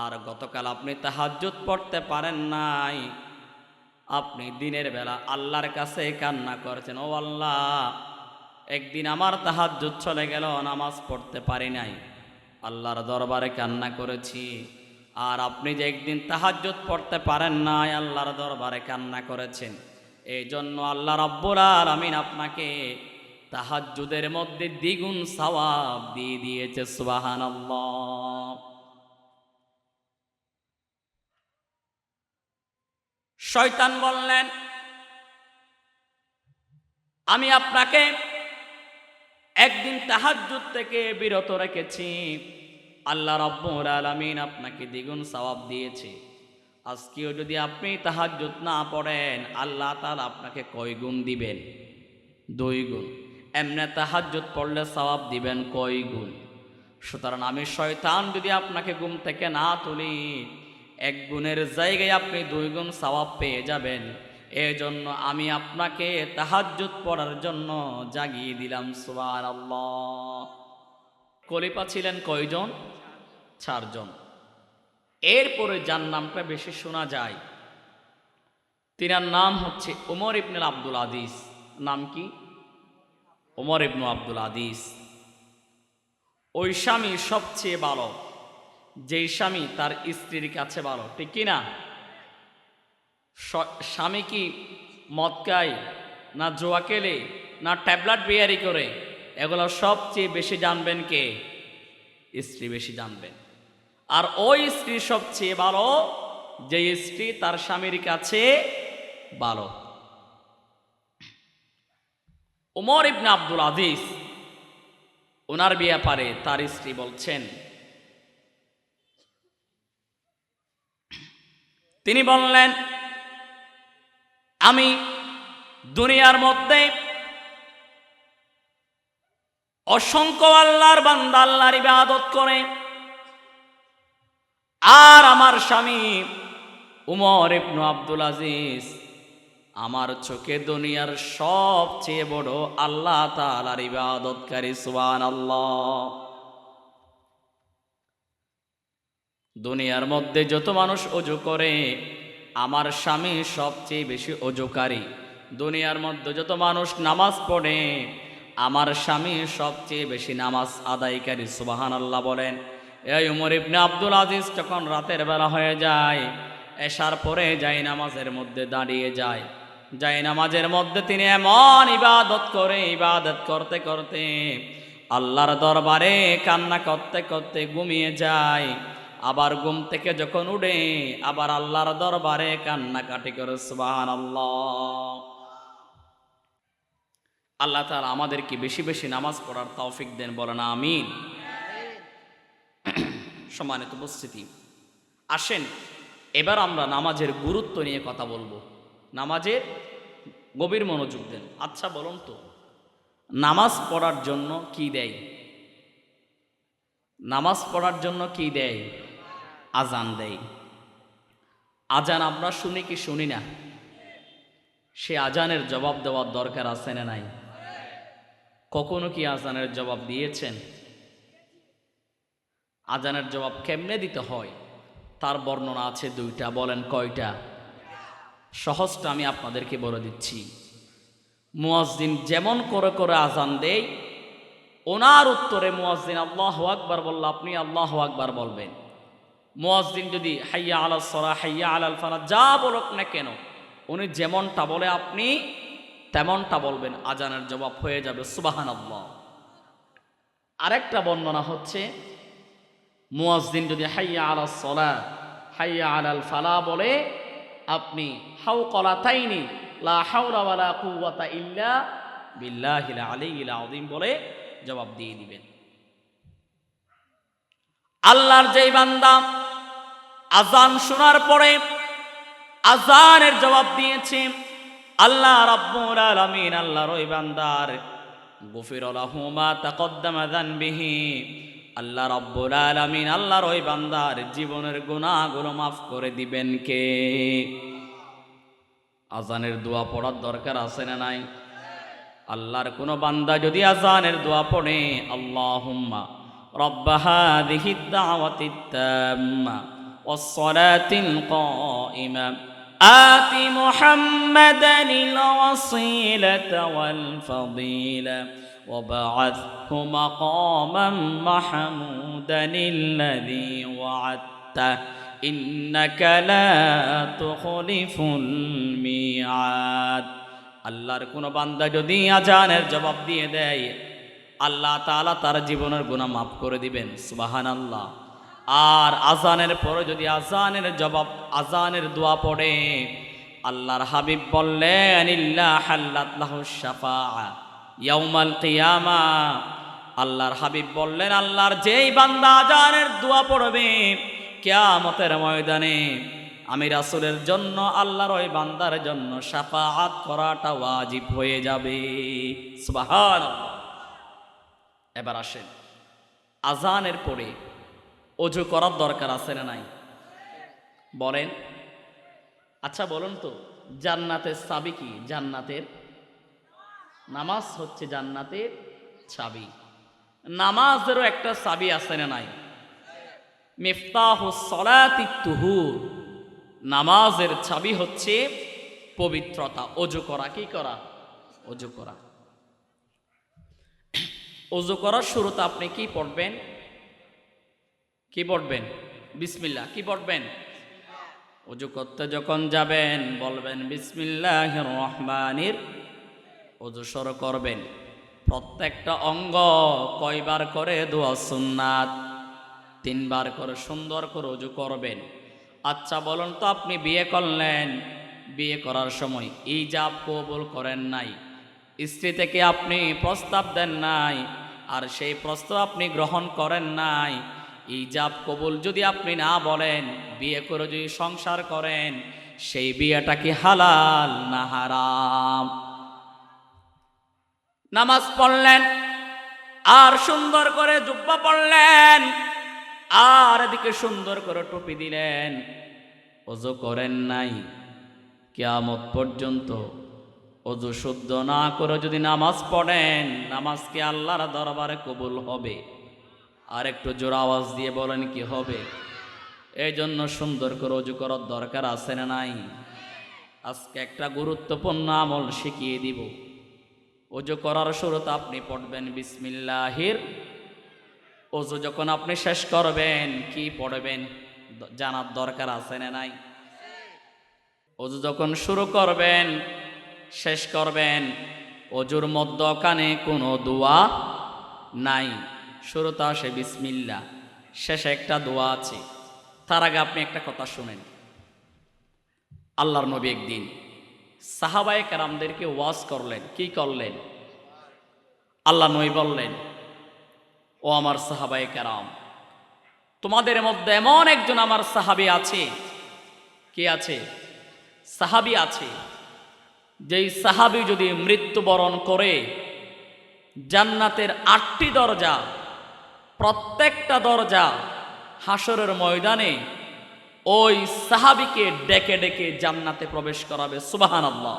আর গতকাল আপনি তাহাজ্জুদ পড়তে পারেন নাই, আপনি দিনের বেলা আল্লাহর কাছে কান্না করেছেন, ও আল্লাহ, একদিন আমার তাহাজ্জুদ চলে গেল, নামাজ পড়তে পারি নাই, আল্লাহর দরবারে কান্না করেছি। আর আপনি যে একদিন তাহাজ্জুদ পড়তে পারেন নাই, আল্লাহর দরবারে কান্না করেছেন, এই জন্য আল্লাহ রাব্বুল আলামিন আপনাকে তাহাজ্জুদের মধ্যে দ্বিগুণ সওয়াব দিয়ে দিয়েছে। সুবহানাল্লাহ। শয়তান বললেন, আমি আপনাকে একদিন তাহাজ্জুদ থেকে বিরত রেখেছি, আল্লাহ রাব্বুল আলামিন আপনাকে দ্বিগুণ সওয়াব দিয়েছে। আজকেও যদি আপনি তাহাজ্জুদ না পড়েন, আল্লাহ তাআলা আপনাকে কয় গুণ দিবেন? 2 গুণ। এমনি তাহাজ্জুদ পড়লে সওয়াব দিবেন কয় গুণ? সুতরাং আমি শয়তান যদি আপনাকে ঘুম থেকে না তুলি, 1 গুণের জায়গায় আপনি 2 গুণ সওয়াব পেয়ে যাবেন। এই জন্য আমি আপনাকে তাহাজ্জুদ পড়ার জন্য জাগিয়ে দিলাম। সুবহানাল্লাহ। খলিফা ছিলেন কয়জন? 4 জন। এরপরে যার নামটা বেশি শোনা যায়, তিনার নাম হচ্ছে ওমর ইবনে আব্দুল আজিজ। নাম কি? ওমর ইবনে আব্দুল আজিজ। ওই স্বামী সবচেয়ে ভালো, যেই স্বামী তার স্ত্রীর কাছে ভালো, ঠিক কি না? স্বামী কি মদ খায়, না জোয়া খেলে, না ট্যাবলেট বিয়ারি করে, এগুলো সবচেয়ে বেশি জানবেন কে? স্ত্রী বেশি জানবেন। আর ওই স্ত্রী সবচেয়ে ভালো যে স্ত্রী তার স্বামীর কাছে ভালো। ওমর ইবনে আব্দুল আজিজ ওনার ব্যাপারে তার স্ত্রী বলছেন, তিনি বললেন, আমি দুনিয়ার মধ্যে অসংখ্য আল্লাহর বান্দা আল্লাহর ইবাদত করে, আর আমার স্বামী উমর ইবনে আব্দুল আজিজ আমার চোখে দুনিয়ার সবচেয়ে বড় আল্লাহ তাআলার ইবাদতকারী। সুবহানাল্লাহ। দুনিয়ার মধ্যে যত মানুষ ওযু করে, আমার স্বামী সবচেয়ে বেশি ওযুকারী। দুনিয়ার মধ্যে যত মানুষ নামাজ পড়ে, আমার স্বামী সবচেয়ে বেশি নামাজ আদায়কারী। সুবহানাল্লাহ বলেন। এই উমর ইবনে আব্দুল আজিজ যখন রাতের বেলা হয়ে যায়, এশার পরে যায় নামাজের মধ্যে দাঁড়িয়ে যায়, যায় নামাজের মধ্যে তিনি এমন ইবাদত করে, ইবাদত করতে করতে আল্লাহর দরবারে কান্না করতে করতে ঘুমিয়ে যায়। আবার ঘুম থেকে যখন উঠে, আবার আল্লাহর দরবারে কান্নাকাটি করে। সুবহানাল্লাহ। আল্লাহ তাআলা আমাদেরকে বেশি বেশি নামাজ পড়ার তৌফিক দেন, বলেন আমিন। সম্মানিত উপস্থিতি, আসেন এবার আমরা নামাজের গুরুত্ব নিয়ে কথা বলবো। নামাজের গভীর মনোযোগ দেন। আচ্ছা বলুন তো, নামাজ পড়ার জন্য কি দেয়? নামাজ পড়ার জন্য কি দেয়? আজান দেয়। আজান আমরা শুনি কি শুনি না? সে আজানের জবাব দেওয়ার দরকার আছে না নাই? কখনো কি আজানের জবাব দিয়েছেন? আজানের জবাব কেমনে দিতে হয় তার বর্ণনা আছে 2টা। বলেন কয়টা? সহজটা আমি আপনাদেরকে বলে দিচ্ছি। মুয়াজ্জিন যেমন করে করে আজান দেয়, ওনার উত্তরে মুয়াজ্জিন আল্লাহু আকবার বললে আপনি আল্লাহু আকবার বলবেন। মুয়াজ্জিন যদি হাইয়া আলাস সালাহ, হাইয়া আলাল ফালাহ যা বলুক না কেন, উনি যেমনটা বলে আপনি তেমনটা বলবেন, আজানের জবাব হয়ে যাবে। সুবহানাল্লাহ। আরেকটা বর্ণনা হচ্ছে, মুয়াজ্জিন যদি হাইয়া আলাস সালাহ, হাইয়া আলাল ফালাহ বলে, আপনি হাওকালাতাইনি লা হাওলা ওয়ালা কুওয়াতা ইল্লা বিল্লাহিল আলিয়্যিল আযীম বলে জবাব দিয়ে দিবেন। আল্লাহর যেই বান্দা আজান শোনার পরে আজানের জবাব দিয়েছে, আল্লাহ রাব্বুল আলামিন আল্লাহর ওই বান্দার গুফিরা লাহু মা তাকদ্দামা যানবিহি, আল্লাহ রাব্বুল আলামিন আল্লাহর ওই বান্দার জীবনের গুনাহগুলো মাফ করে দিবেন কে? আজানের দোয়া পড়ার দরকার আছে না নাই? আল্লাহর কোন বান্দা যদি আজানের দোয়া পড়ে, আল্লাহুম্মা রাব্বা হাযিহিদ দাওয়াতিত তাম্মা ওয়াস সালাতিল কাইমা আতি মুহাম্মাদানিল ওয়াসিলাতা ওয়াল ফাদিলা وابعثه مقاما محمودا الذي وعدته إنك لا تخلف الميعاد আল্লাহর কোন বান্দা যদি আজানের জবাব দিয়ে দেয় আল্লাহ তাআলা তার জীবনের গুনাহ মাফ করে দিবেন সুবহানাল্লাহ। আর আজানের পরে যদি আজানের জবাব আজানের দোয়া পড়ে আল্লাহর হাবিব বললেন ইল্লা হাল্লাত লাহুশ শাফাআ ইয়াউমাল কিয়ামা। আল্লাহর হাবিব বললেন আল্লাহর যেই বান্দা আজানের দোয়া পড়বে কিয়ামতের ময়দানে আমি রাসূলের জন্য আল্লাহর ওই বান্দার জন্য শাফাআত করাটা ওয়াজিব হয়ে যাবে সুবহানাল্লাহ। এবার আসেন আজানের পরে ওযু করার দরকার আছে না নাই বলেন? আচ্ছা বলুন তো জান্নাতের চাবি কি? জান্নাতের নামাজ হচ্ছে জান্নাতের চাবি। নামাজেরও একটা চাবি আছে না নাই? মিফতাহুস সলাতিত তুহুর, নামাজের চাবি হচ্ছে পবিত্রতা। ওযু করা, কি করা? ওযু করা। ওযু করার শুরুতে আপনি কি পড়বেন? কি পড়বেন? বিসমিল্লাহ। কি পড়বেন? ওযু করতে যখন যাবেন বলবেন বিসমিল্লাহির রহমানির। ওযু শুরু করবেন। প্রত্যেকটা অঙ্গ কয়বার করে দোয়া সুন্নাত? 3 বার করে সুন্দর করে ওযু করবেন। আচ্ছা বলুন তো আপনি বিয়ে করলেন, বিয়ে করার সময় ইজাব কবুল করেন নাই, স্ত্রী থেকে আপনি প্রস্তাব দেন নাই, আর সেই প্রস্তাব আপনি গ্রহণ করেন নাই, ইজাব কবুল যদি আপনি না বলেন, বিয়ে করে যদি সংসার করেন, সেই বিয়েটা কি হালাল না হারাম? নামাজ পড়লেন আর সুন্দর করে জুব্বা পড়লেন আর এদিকে সুন্দর করে টুপি দিলেন, ওযু করেন নাই, কিয়ামত পর্যন্ত ওযু শুদ্ধ না করে যদি নামাজ পড়েন, নামাজ কি আল্লাহর দরবারে কবুল হবে? আর একটু জোর আওয়াজ দিয়ে বলেন কি হবে? এই জন্য সুন্দর করে ওযু করার দরকার আছে না নাই? আজকে একটা গুরুত্বপূর্ণ আমল শিখিয়ে দিব। ওযু করার শুরুতে আপনি পড়বেন বিসমিল্লাহির। ওযু যখন আপনি শেষ করবেন কি পড়বেন জানার দরকার আছে না নাই? ওযু যখন শুরু করবেন শেষ করবেন, ওযুর মধ্যখানে কোনো দোয়া নাই। শুরুতে আসে বিসমিল্লাহ, শেষে একটা দোয়া আছে। তার আগে আপনি একটা কথা শুনেন। আল্লাহর নবী একদিন সাহাবায়ে কেরামদেরকে ওয়াজ করলেন। কি করলেন? আল্লাহ নবী বললেন, ও আমার সাহাবায়ে কেরাম, তোমাদের মধ্যে এমন একজন আমার সাহাবী আছে। কি আছে? সাহাবী আছে, যেই সাহাবী যদি মৃত্যুবরণ করে জান্নাতের 8টি দরজা, প্রত্যেকটা দরজা হাসরের ময়দানে ওই সাহাবীকে ডেকে ডেকে জান্নাতে প্রবেশ করাবে। সুবহানাল্লাহ।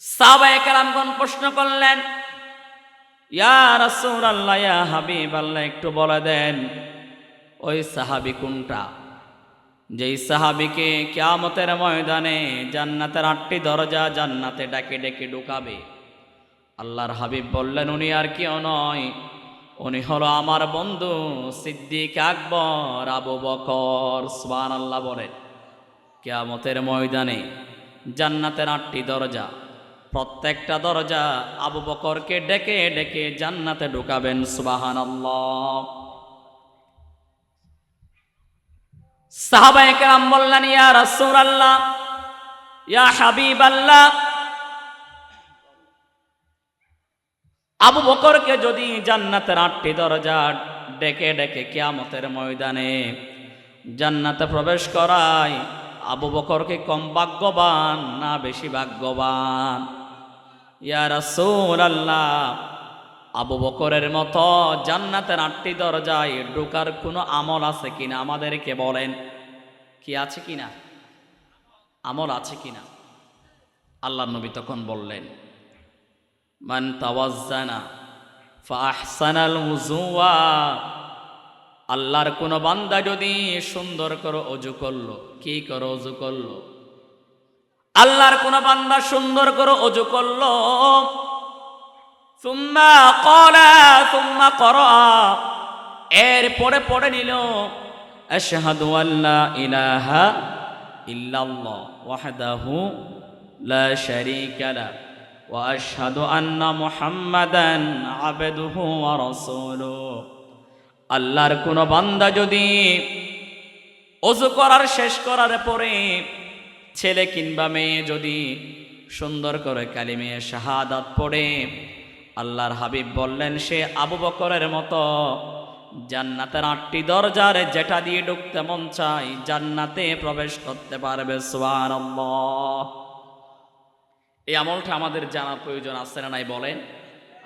সাহাবায়ে কেরামগণ প্রশ্ন করলেন, ইয়া রাসূলুল্লাহ, ইয়া হাবিবাল্লাহ, একটু বলে দেন ওই সাহাবী কোনটা, যেই সাহাবীকে কিয়ামতের ময়দানে জান্নাতের 8টি দরজা জান্নাতে ডেকে ডেকে ঢুকাবে। আল্লাহর হাবিব বললেন, উনি আর কেউ নয়, উনি হলো আমার বন্ধু সিদ্দিক আকবর আবু বকর। সুবহানাল্লাহ বলেন। কিয়ামতের ময়দানে জান্নাতের 8টি দরজা, প্রত্যেকটা দরজা আবু বকরকে ডেকে ডেকে জান্নাতে ঢুকাবেন। সুবহানাল্লাহ। সাহাবায়ে কেরাম বললেন, ইয়া রাসূলুল্লাহ, ইয়া হাবিবাল্লাহ, আবু বকরকে যদি জান্নাতের 8টি দরজা ডেকে ডেকে কিয়ামতের ময়দানে জান্নাতে প্রবেশ করায়, আবু বকরকে কম ভাগ্যবান না বেশি ভাগ্যবান? ইয়া রাসূলুল্লাহ, আবু বকরের মতো জান্নাতের 8টি দরজায় ঢোকার কোনো আমল আছে কিনা আমাদেরকে বলেন। কি আছে কিনা? আমল আছে কিনা? আল্লাহর নবী তখন বললেন, মান তাওয়াজ্জানা ফাআহসানাল ওযুয়া, আল্লাহর কোন বান্দা যদি সুন্দর করে ওযু করলো, কি করে ওযু করলো? আল্লাহর কোন বান্দা সুন্দর করে ওযু করলো, সুম্মা ক্বালা সুম্মা ক্বারা, এরপরে পড়ে নিল আশহাদু আল্লা ইলাহা ইল্লাল্লাহ ওয়াহদাহু লা শারীকা লা ওয়া আশহাদু আন্না মুহাম্মাদান আবদুহু ওয়া রাসূলুহু। আল্লাহর কোন বান্দা যদি ওযু করার শেষ করার পরে ছেলে কিংবা মেয়ে যদি সুন্দর করে কালিমে শাহাদাত পড়ে, আল্লাহর হাবিব বললেন সে আবু বকরের মতো জান্নাতের 8টি দরজার যেটা দিয়ে ঢুকতে মন চায় জান্নাতে প্রবেশ করতে পারবে। সুবহানাল্লাহ। এই আমলটা আমাদের জানার প্রয়োজন আছে না নাই বলেন?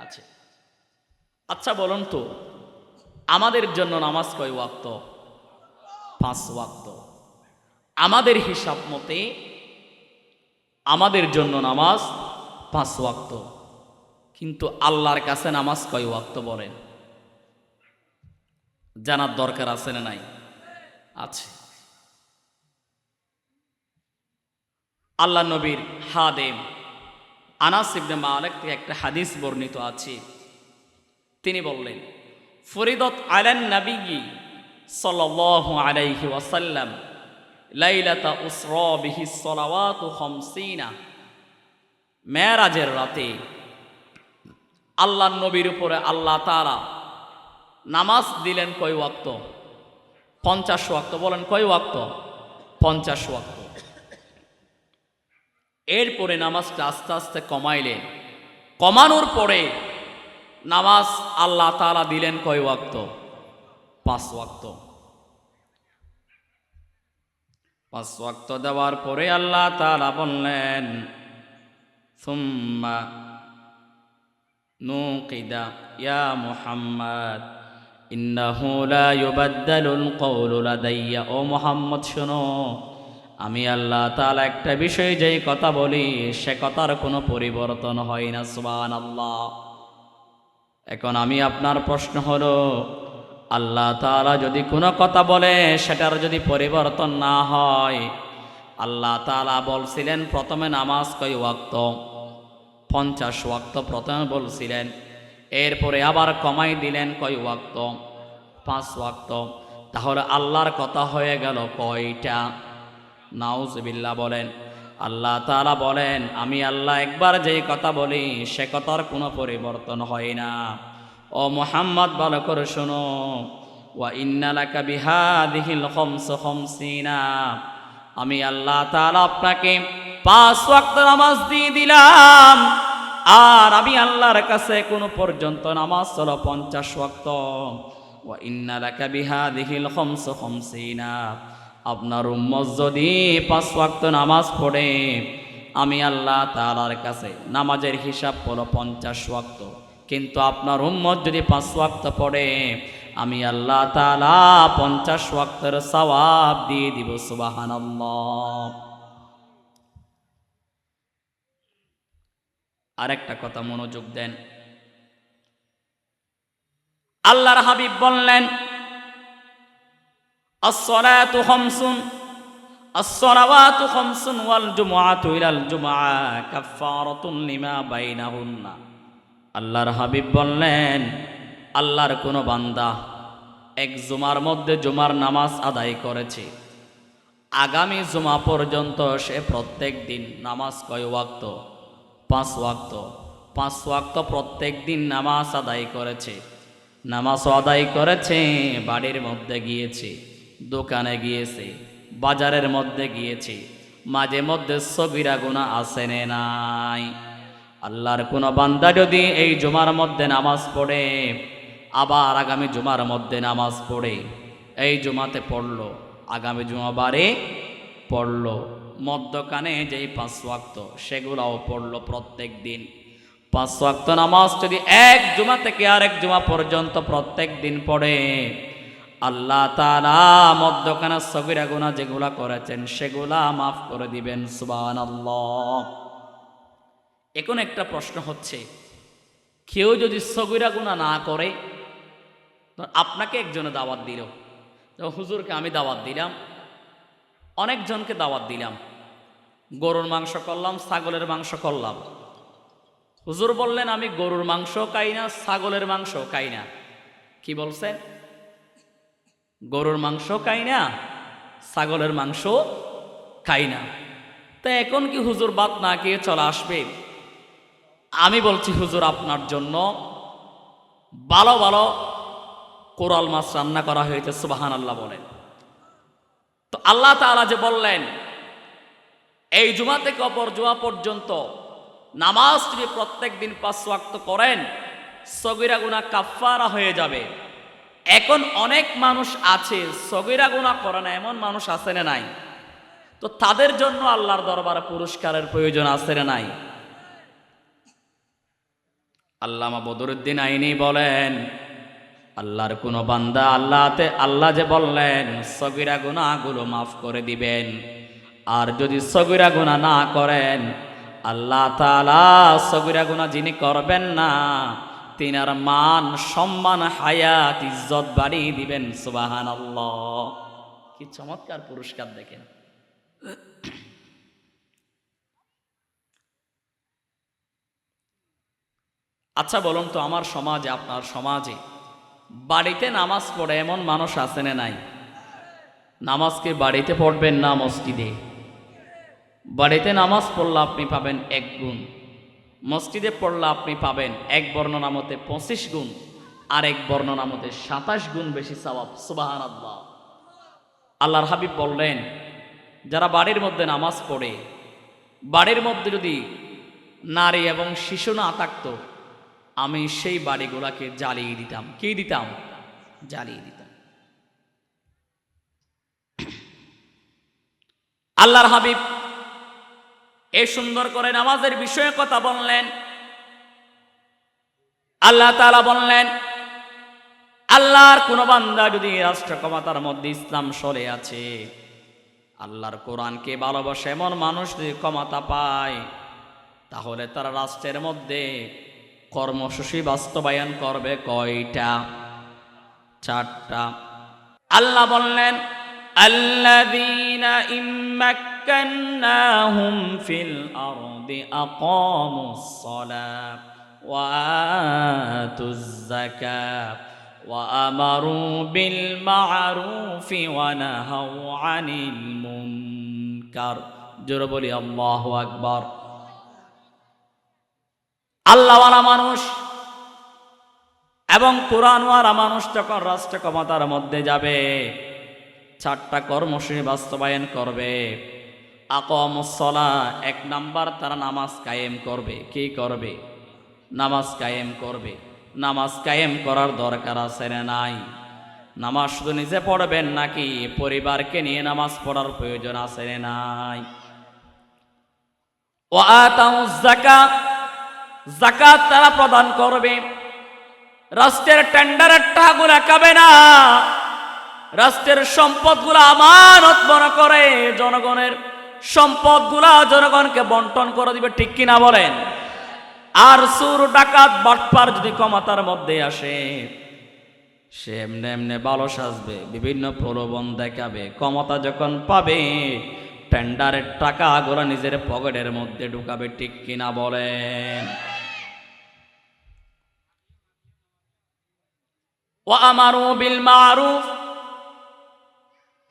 আছে। আচ্ছা বলুন তো, আমাদের জন্য নামাজ কয় ওয়াক্ত? 5 ওয়াক্ত। আমাদের হিসাব মতে আমাদের জন্য নামাজ 5 ওয়াক্ত, কিন্তু আল্লাহর কাছে নামাজ কয় ওয়াক্ত বলেন? জানার দরকার আছে না নাই? আছে। আল্লাহ নবীর হাদেম আনাস ইবনে মালিক থেকে একটা হাদিস বর্ণিত আছে। তিনি বললেন, ফরিদত আলান নবী সাল্লাল্লাহু আলাইহি ওয়াসাল্লাম লাইলাতা উসরা বিহি সলাওয়াতু 50। মেরাজের রাতে আল্লাহর নবীর উপরে আল্লাহ তাআলা নামাজ দিলেন কয় ওয়াক্ত? 50 ওয়াক্ত। বলেন কয় ওয়াক্ত? 50 ওয়াক্ত। এরপরে নামাজটা আস্তে আস্তে কমাইলেন। কমানোর পরে নামাজ আল্লাহ তাআলা দিলেন কয় ওয়াক্ত? 5 ওয়াক্ত। 5 ওয়াক্ত দেওয়ার পরে আল্লাহ তাআলা বললেন, সুম্মা নুকিদা ইয়া মুহাম্মদ ইন্নাহু লা ইউবাদদালুল কওলু লাদাইয়া। ও মুহাম্মদ শোনো, আমি আল্লাহ তাআলা একটা বিষয় যেই কথা বলি সে কথার কোনো পরিবর্তন হয় না। সুবহানাল্লাহ। এখন আমি আপনার প্রশ্ন হলো, আল্লাহ তাআলা যদি কোনো কথা বলে সেটার যদি পরিবর্তন না হয়, আল্লাহ তাআলা বলছিলেন প্রথমে নামাজ কয় ওয়াক্ত? 50 ওয়াক্ত প্রথমে বলছিলেন, এরপরে আবার কমাই দিলেন কয় ওয়াক্ত? 5 ওয়াক্ত। তাহলে আল্লাহর কথা হয়ে গেল কয়টা? নাউজুবিল্লাহ বলেন। আল্লাহ তাআলা বলেন, আমি আল্লাহ একবার যেই কথা বলি সে কথার কোনো পরিবর্তন হয় না। ও মুহাম্মদ ভালো করে শোনো, ওয়া ইন্না লাকা বিহাদিহিল খামসু খামসিনা। আমি আল্লাহ তাআলা আপনাকে 5 ওয়াক্ত নামাজ দিয়ে দিলাম, আর আমি আল্লাহর কাছে কোনো পর্যন্ত নামাজ হলো 50 ওয়াক্ত। ওয়া ইন্না লাকা বিহাদিহিল খামসু খামসিনা। আপনার উম্মত যদি 5 ওয়াক্ত নামাজ পড়ে, আমি আল্লাহ তাআলার কাছে নামাজের হিসাব হলো 50 ওয়াক্ত, কিন্তু আপনার উম্মত যদি 5 ওয়াক্ত পড়ে, আমি আল্লাহ তাআলা 50 ওয়াক্তের সওয়াব দিয়ে দিব। সুবহানাল্লাহ। আরেকটা কথা মনোযোগ দেন। আল্লাহর হাবিব বললেন, as-salatu khamsun as-salawatu khamsun wal jumu'atu ilal jumu'ah kaffaratun lima bainahunna। আল্লাহর হাবিব বললেন, আল্লাহর কোন বান্দা এক জুমার মধ্যে জুমার নামাজ আদায় করেছে, আগামী জুমা পর্যন্ত সে প্রত্যেক দিন নামাজ কয় ওয়াক্ত? 5 ওয়াক্ত। 5 ওয়াক্ত প্রত্যেক দিন নামাজ আদায় করেছে। নামাজ আদায় করেছে, বাড়ির মধ্যে গিয়েছে, দোকানে গিয়েছে, বাজারের মধ্যে গিয়েছে, মাঝে মধ্যে সগীরা গুনাহ আছে না নাই? আল্লাহর কোন বান্দা যদি এই জুমার মধ্যে নামাজ পড়ে, আবার আগামী জুমার মধ্যে নামাজ পড়ে, এই জুমাতে পড়লো, আগামী জুমাবারে পড়লো, মধ্যখানে যেই 5 ওয়াক্ত সেগুলাও পড়লো প্রত্যেক দিন। 5 ওয়াক্ত নামাজ যদি এক জুমা থেকে আরেক জুমা পর্যন্ত প্রত্যেক দিন পড়ে, আল্লাহ তাআলা মধ্যখানে সগীরা গুনাহ যেগুলা করেছেন সেগুলা মাফ করে দিবেন। সুবহানাল্লাহ। এখন একটা প্রশ্ন হচ্ছে, কেউ যদি সগীরা গুনাহ না করে, আপনাকে একজনে দাওয়াত দিল, হুজুরকে আমি দাওয়াত দিলাম, অনেকজনকে দাওয়াত দিলাম, গরুর মাংস করলাম, ছাগলের মাংস করলাম, হুজুর বললেন, আমি গরুর মাংস খাই না, ছাগলের মাংস খাই না। কি বলছেন? গরুর মাংস খাই না, ছাগলের মাংস খাই না। তা এখন কি হুজুর ভাত না খেয়ে চলে আসবে? আমি বলছি, হুজুর আপনার জন্য ভালো ভালো কোরাল মাছ রান্না করা হয়েছে, সুবহানাল্লাহ বলেন। তো আল্লাহ তাআলা যে বললেন, এই জুমা থেকে অপর জুমা পর্যন্ত নামাজ যদি প্রত্যেক দিন 5 ওয়াক্ত করেন, সগীরা গুনাহ কাফফারা হয়ে যাবে। এখন অনেক মানুষ আছে সগীরা গুনাহ করে না, এমন মানুষ আছে না নাই? তো তাদের জন্য আল্লাহর দরবারে পুরস্কারের প্রয়োজন আছে না নাই? আল্লামা বদরুদ্দিন আইনি বলেন, আল্লাহর কোন বান্দা আল্লাহ যে বললেন সগীরা গুনাহগুলো মাফ করে দিবেন, আর যদি সগীরা গুনাহ না করেন, আল্লাহ তাআলা সগীরা গুনাহ যিনি করবেন না, তিনার মান সম্মান হায়াত ইজ্জত বাড়িয়ে দিবেন। সুবহানাল্লাহ, কি চমৎকার পুরস্কার দেখেন। আচ্ছা বলুন তো, আমার সমাজে, আপনার সমাজে বাড়িতে নামাজ পড়ে এমন মানুষ আছে না নাই? নামাজকে বাড়িতে পড়বেন না মসজিদে? বাড়িতে নামাজ পড়লে আপনি পাবেন 1 গুণ, মসজিদে পড়লে আপনি পাবেন এক বর্ণনা মতে 25 গুণ, আর এক বর্ণনা মতে 27 গুণ বেশি সওয়াব। সুবহানাল্লাহ। আল্লাহর হাবিব বললেন, যারা বাড়ির মধ্যে নামাজ পড়ে, বাড়ির মধ্যে যদি নারী এবং শিশু না থাকতো, আমি সেই বাড়িগুলাকে জ্বালিয়ে দিতাম। কি দিতাম? জ্বালিয়ে দিতাম। আল্লাহর হাবিব এই সুন্দর করে নামাজের বিষয়ে কথা বললেন। আল্লাহ তাআলা বললেন, আল্লাহর কোন বান্দা যদি রাষ্ট্র ক্ষমতার মধ্যে ইসলাম চলে আছে, আল্লাহর কোরআনকে ভালোবাসে এমন মানুষ যদি ক্ষমতা পায়, তাহলে তারা রাষ্ট্রের মধ্যে কর্মসূচি বাস্তবায়ন করবে কয়টা? 4টা। আল্লাহ বললেন, আল্লাযীনা ইম্মাক্কান্নাহুম ফিল আরদি আকামুস সালাহ ওয়া আতুজ যাকাত ওয়া আমারু বিল মা'রুফি ওয়া নাহাউ আনিল মুনকার। জোরে বলি আল্লাহু আকবার। আল্লাহওয়ালা মানুষ এবং কোরআনওয়ালা মানুষ যখন রাষ্ট্র ক্ষমতার মধ্যে যাবে, 4টা কর্মসূচি বাস্তবায়ন করবে। আকামুস সালাহ, 1 নাম্বার তারা নামাজ কায়েম করবে। কি করবে? নামাজ কায়েম করবে। নামাজ কায়েম করার দরকার আছে না নাই? নামাজ শুধু নিজে পড়বেন নাকি পরিবারকে নিয়ে নামাজ পড়ার প্রয়োজন আছে না নাই? ওয়া আতাউজ যাকাত, যাকাত তারা প্রদান করবে। রাষ্ট্রের টেন্ডারের টাকাগুলো খাবে না, রাষ্ট্রের সম্পদগুলো আমানত মনে করে জনগণের সম্পদগুলা জনগণকে বন্টন করে দিবে। ঠিক কিনা বলেন? আর চোর ডাকাত বাটপার যদি ক্ষমতার মধ্যে আসে, সে এমনি এমনি ভালো সাজবে, বিভিন্ন প্রলোভন দেখাবে। ক্ষমতা যখন পাবে, টেন্ডারের টাকাগুলো নিজের পকেটের মধ্যে ঢুকাবে। ঠিক কিনা বলেন? ওয়া আমারু বিল মা'রুফ,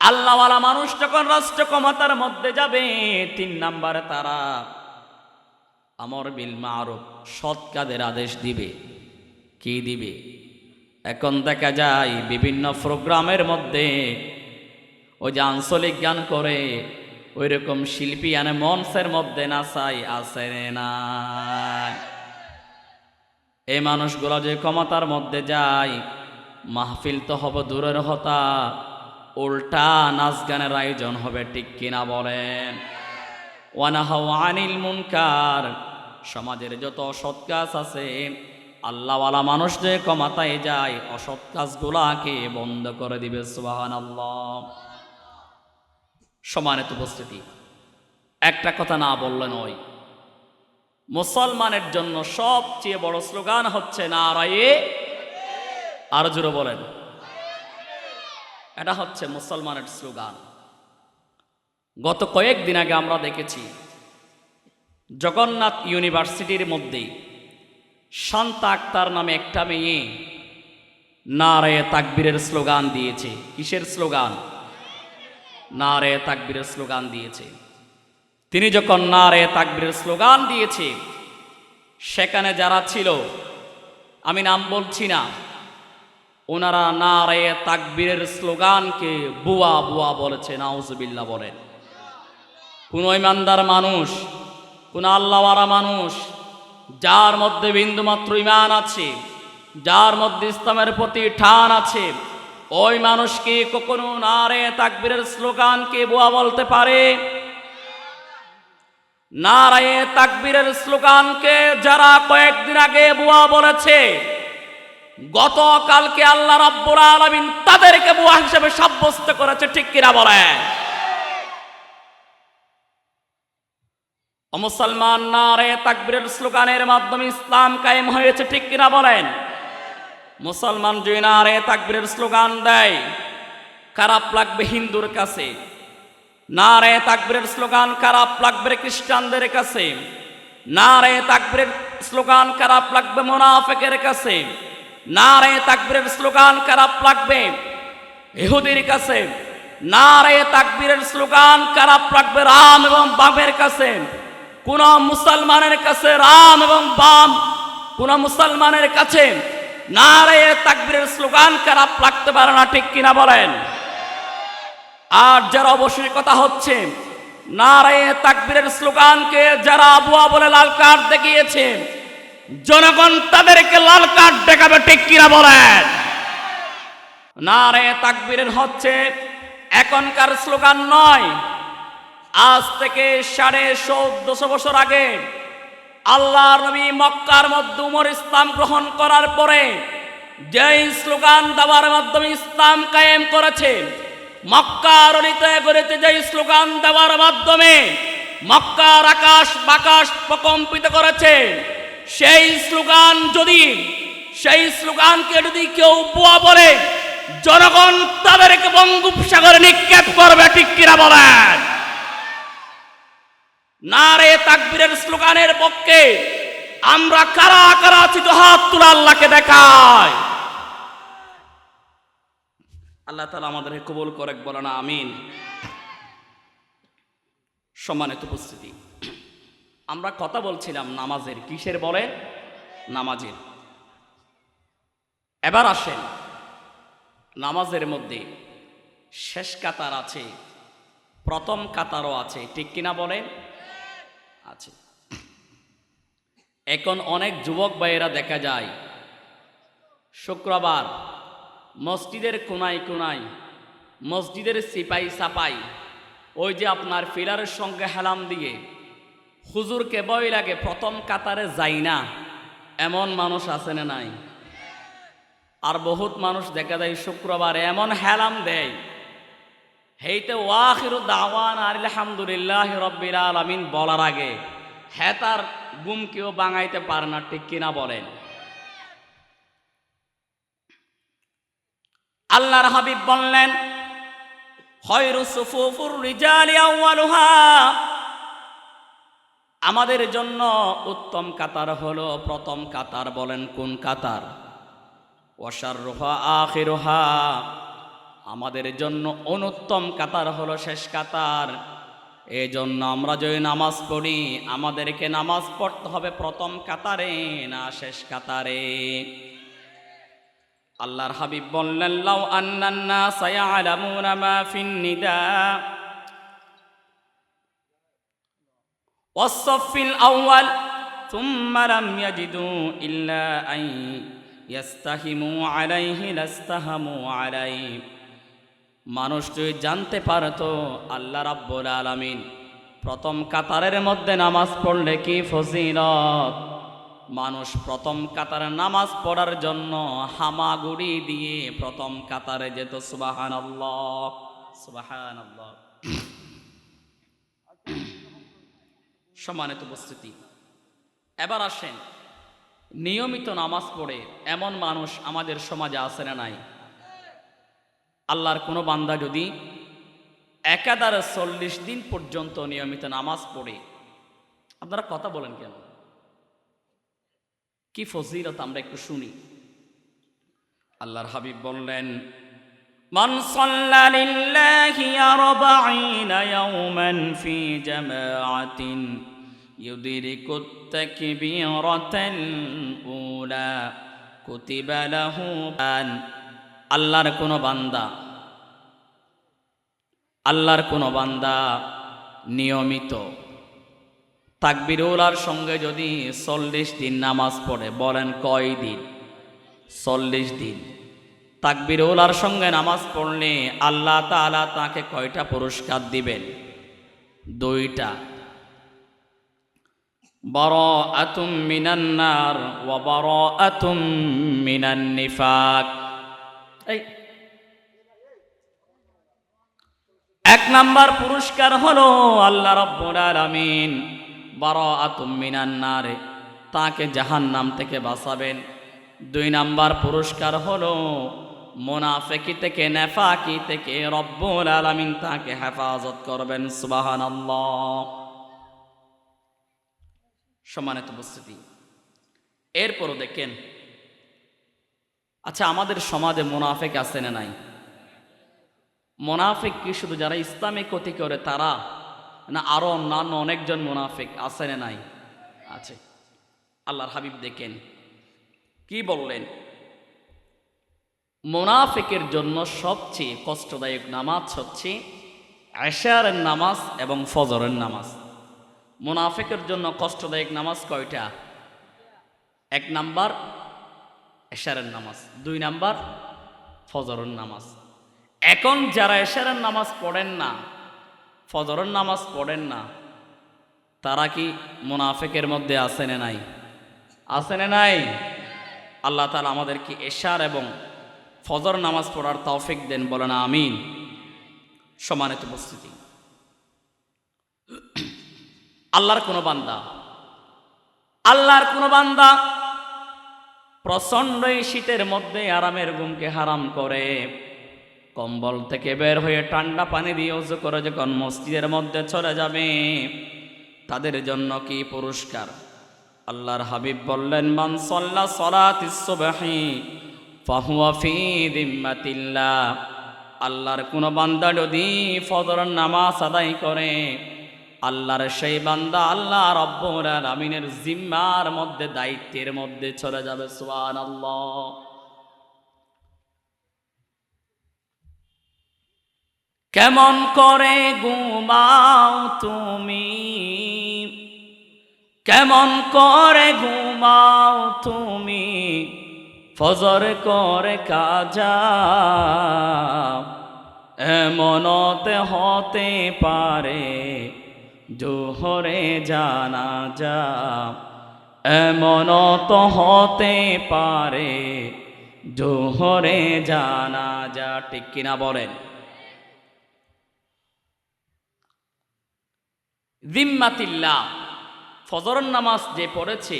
আল্লাহওয়ালা মানুষ যখন রাষ্ট্র ক্ষমতার মধ্যে যাবে, 3 নম্বরে তারা আমর বিল মা'রুফ, সৎ কাজের আদেশ দিবে। কি দিবে? এখন দেখা যায় বিভিন্ন প্রোগ্রামের মধ্যে ওই যে আঞ্চলিক গান করে, ওই রকম শিল্পী আনে মঞ্চের মধ্যে নাচাই, আছে না? এই মানুষগুলো যে ক্ষমতার মধ্যে যায়, মাহফিল তো হবে দূরের হতা, উল্টা নাচ গানের আয়োজন হবে। ঠিক কিনা বলেন? ওয়া নাহাউ আনিল মুনকার, সমাজের যত অসৎ কাজ আছে, আল্লাহওয়ালা মানুষ যে ক্ষমতায় যায়, অসৎ কাজগুলাকে বন্ধ করে দিবে। সুবহানাল্লাহ। সম্মানিত উপস্থিতি, একটা কথা না বললে নয়, মুসলমানের জন্য সবচেয়ে বড় স্লোগান হচ্ছে নারায়ে, আর জোরে বলেন, এটা হচ্ছে মুসলমানের স্লোগান। গত কয়েকদিন আগে আমরা দেখেছি জগন্নাথ ইউনিভার্সিটির মধ্যে শান্তা আক্তার নামে একটা মেয়ে নারে তাকবীরের স্লোগান দিয়েছে। কিসের স্লোগান? নারে তাকবীরের স্লোগান দিয়েছে। তিনি যখন নারে তাকবীরের স্লোগান দিয়েছে, সেখানে যারা ছিল, আমি নাম বলছি না, ওনারা নারে তাকবীরের স্লোগানকে বুয়া বুয়া বলেছে। নাউজুবিল্লাহ বলেন। কোন ইমানদার মানুষ, কোন আল্লাহওয়ালা মানুষ, যার মধ্যে বিন্দুমাত্র ঈমান আছে, যার মধ্যে ইসলামের প্রতি টান আছে, ওই মানুষ কি কখনো নারে তাকবীরের স্লোগানকে বুয়া বলতে পারে? নারে তাকবীরের স্লোগানকে যারা কয়েকদিন আগে বুয়া বলেছে, গতকালকে আল্লাহ রাব্বুল আলামিন তাদেরকে বুয়া হিসেবে সাব্যস্ত করেছে। ঠিক কিনা বলেন? ও মুসলমান, নারে তাকবীরের স্লোগানের মাধ্যমে ইসলাম কায়েম হয়েছে। ঠিক কিনা বলেন? মুসলমান যদি নারে তাকবীরের স্লোগান দেয়, খারাপ লাগবে হিন্দুর কাছে। নারে তাকবীরের স্লোগান খারাপ লাগবে খ্রিস্টানদের কাছে। নারে তাকবীরের স্লোগান খারাপ লাগবে মুনাফিকের কাছে। নারে তাকবীরের স্লোগান খারাপ লাগবে ইহুদির কাছে। নারে তাকবীরের স্লোগান খারাপ লাগবে রাম এবং বামের কাছে। কোন মুসলমানের কাছে রাম এবং বাম, কোন মুসলমানের কাছে নারে তাকবীরের স্লোগান খারাপ লাগতে পারে না। ঠিক কিনা বলেন? আর যারা অবশ্যই কথা হচ্ছে, নারে তাকবীরের স্লোগানকে যারা বুয়া বলে লাল কার্ড দেখিয়েছে, জনগণ তাদেরকে লাল কার্ড দেখাবে। ঠিক কিনা বলেন? নারে তাকবীরের হচ্ছে এখনকার স্লোগান নয়। আজ থেকে 1450 বছর আগে আল্লাহর নবী মক্কার মধ্যে উমর ইসলাম গ্রহণ করার পরে যেই স্লোগান দেওয়ার মাধ্যমে ইসলাম কায়েম করেছে, মক্কার অলিতে গলিতে যেই স্লোগান দেওয়ার মাধ্যমে মক্কার আকাশ বাকাশ প্রকম্পিত করেছে, সেই স্লোগানকে যদি কেউ বুয়া বলে, জনগণ তাদেরকে বঙ্গোপসাগরে নিক্ষেপ করবে। ঠিক কিনা বলেন? নারে তাকবীরের স্লোগানের পক্ষে আমরা কারা কারা আছি, তো হাত তুলে আল্লাহকে দেখায়। আল্লাহ তাআলা আমাদের কবুল করে, বলেন আমিন। সম্মানিত উপস্থিতি, আমরা কথা বলছিলাম নামাজের। কিসের বলে? নামাজের। এবার আসেন, নামাজের মধ্যে শেষ কাতার আছে, প্রথম কাতারও আছে। ঠিক কিনা বলেন? আছে। এখন অনেক যুবক ভাইয়েরা দেখা যায় শুক্রবার মসজিদের কোনায় কোনায়, মসজিদের সিপাই সাপাই, ওই যে আপনার ফিলারের সঙ্গে হেলাম দিয়ে হুজুরকে ভয় লাগে প্রথম কাতারে যাই না, এমন মানুষ আছে না নাই? আর বহুত মানুষ দেখা যায় শুক্রবার এমন হেলাম দেয়, হেইতে ওয়াখিরু দাওয়ানা আলহামদুলিল্লাহি রাব্বিল আলামিন বলার আগে হ্যাঁ তার গুম কেউ বাঙাইতে পারে না। ঠিক কিনা বলেন? আল্লাহর হাবিব বললেন, খায়রুস সুফুফুর রিজালি আউয়ালুহা, আমাদের জন্য উত্তম কাতার হলো প্রথম কাতার। বলেন কোন কাতার? ওয়া শাররুহা আখিরুহা, আমাদের জন্য অনুত্তম কাতার হলো শেষ কাতার। এই জন্য আমরা যদি নামাজ পড়ি, আমাদেরকে নামাজ পড়তে হবে প্রথম কাতারে না শেষ কাতারে। আল্লাহর হাবিব বললেন, লাউ আন্নান নাসা ইয়ালামুনা মা ফিন নিদা ওয়াস-সাফিল আউয়াল সুম্মা লাম ইয়াজিদু ইল্লা আন ইয়াস্তাহিমু আলাইহি লাস্তাহামু আলাইহি, মানুষ যদি জানতে পারতো আল্লাহ রাব্বুল আলামিন প্রথম কাতারের মধ্যে নামাজ পড়লে কি ফজিলত, মানুষ প্রথম কাতারে নামাজ পড়ার জন্য হামাগুড়ি দিয়ে প্রথম কাতারে যেত। সুবহানাল্লাহ, সুবহানাল্লাহ। সম্মানিত উপস্থিতি, এবার আসেন, নিয়মিত নামাজ পড়ে এমন মানুষ আমাদের সমাজে আছে না নাই? আল্লাহর কোনো বান্দা যদি একাধারে 40 দিন পর্যন্ত নিয়মিত নামাজ পড়ে, আপনারা কথা বলেন কেন? কি ফজিলত আমরা একটু শুনি। আল্লাহর হাবিব বললেন, মান সাল্লা লিল্লাহি 40 ইয়াওমান ফি জামাআতিন ইউদরিকুত তাকবীরাতাল উলা কুতিবা লাহু আন। আল্লাহর কোন বান্দা নিয়মিত তাকবীরুলার সঙ্গে যদি 40 দিন নামাজ পড়ে, বলেন কয় দিন? 40 দিন। তাকবীরুলার সঙ্গে নামাজ পড়লে আল্লাহ তাআলা তাকে কয়টা পুরস্কার দিবেন? 2টা। বারাআতুম মিনান নার ওয়া বারাআতুম মিনান নিফাক। এই 1 নাম্বার পুরস্কার হলো আল্লাহ রাব্বুল আলামিন বারাআতুম মিনান নার, তাকে জাহান্নাম থেকে বাঁচাবেন। 2 নাম্বার পুরস্কার হলো মুনাফিকি থেকে, নেফাকি থেকে রব্বুল আলামিন তাকে হেফাজত করবেন। সুবহানাল্লাহ। সম্মানিত উপস্থিতি, এরপরও দেখেন, আচ্ছা আমাদের সমাজে মুনাফিক আছে না নাই? মুনাফিক কি শুধু যারা ইসলামে ক্ষতি করে তারা, না আরো অন্যান্য অনেকজন মুনাফিক আছে না নাই? আছে। আল্লাহর হাবিব দেখেন কি বললেন, মুনাফিকের জন্য সবচেয়ে কষ্টদায়ক নামাজ হচ্ছে এশারের নামাজ এবং ফজরের নামাজ। মুনাফিকের জন্য কষ্টদায়ক নামাজ কয়টা? 1 নাম্বার এশারের নামাজ, 2 নাম্বার ফজরের নামাজ। এখন যারা এশারের নামাজ পড়েন না, ফজরের নামাজ পড়েন না, তারা কি মুনাফিকের মধ্যে আছে না নাই? আছে না নাই? আল্লাহ তাআলা আমাদেরকে এশার এবং ফজর নামাজ পড়ার তৌফিক দেন, বলেন আমিন। সম্মানিত উপস্থিতি, আল্লাহর কোন বান্দা প্রচন্ড শীতের মধ্যে আরামের ঘুমকে হারাম করে কম্বল থেকে বের হয়ে ঠান্ডা পানি দিয়ে ওযু করে যখন মসজিদের মধ্যে চলে যাবে, তাদের জন্য কি পুরস্কার? আল্লাহর হাবিব বললেন, মান সাল্লা সালাতিস সুবহি ফাহুয়া ফি যিম্মাতিল্লাহ। আল্লাহর কোন বান্দা যদি ফজরের নামাজ আদায় করে, আল্লাহর সেই বান্দা আল্লাহ রাব্বুল আলামিনের জিম্মার মধ্যে, দায়িত্বের মধ্যে চলে যাবে। সুবহানাল্লাহ। কেমন করে ঘুমাও তুমি, কেমন করে ঘুমাও তুমি, ফজর করে কাজা, এমনতে হতে পারে জোহরে জানাজা, এমন তো হতে পারে জোহরে জানাজা। ঠিক কিনা বলেন? জিম্মাতিল্লাহ, ফজরের নামাজ যে পড়েছে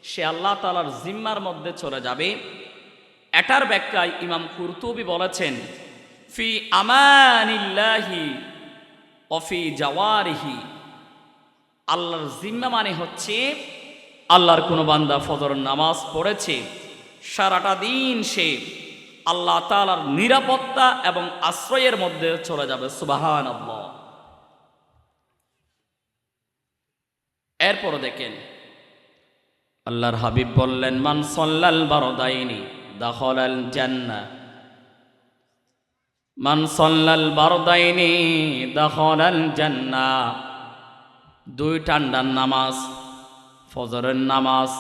সে আল্লাহ তাআলার জিম্মার মধ্যে চলে যাবে। এটার ব্যাখ্যায় ইমাম কুরতুবী বলেছেন, ফি আমানিল্লাহি ওয়া ফি জাওয়ারিহি। আল্লাহর জিম্মা মানে হচ্ছে আল্লাহর কোনো বান্দা ফজরের নামাজ পড়েছে, সারাটা দিন সে আল্লাহ তাআলার নিরাপত্তা এবং আশ্রয়ের মধ্যে চলে যাবে। সুবহানাল্লাহ। এরপর দেখেন আল্লাহর হাবিব বললেন, মান সাল্লাল বারদাইনি দাখালাল জান্নাহ, মান সাল্লাল বারদাইনি দাখালাল জান্নাহ। 2 ঠান্ডার নামাজ, ফজরের নামাজ,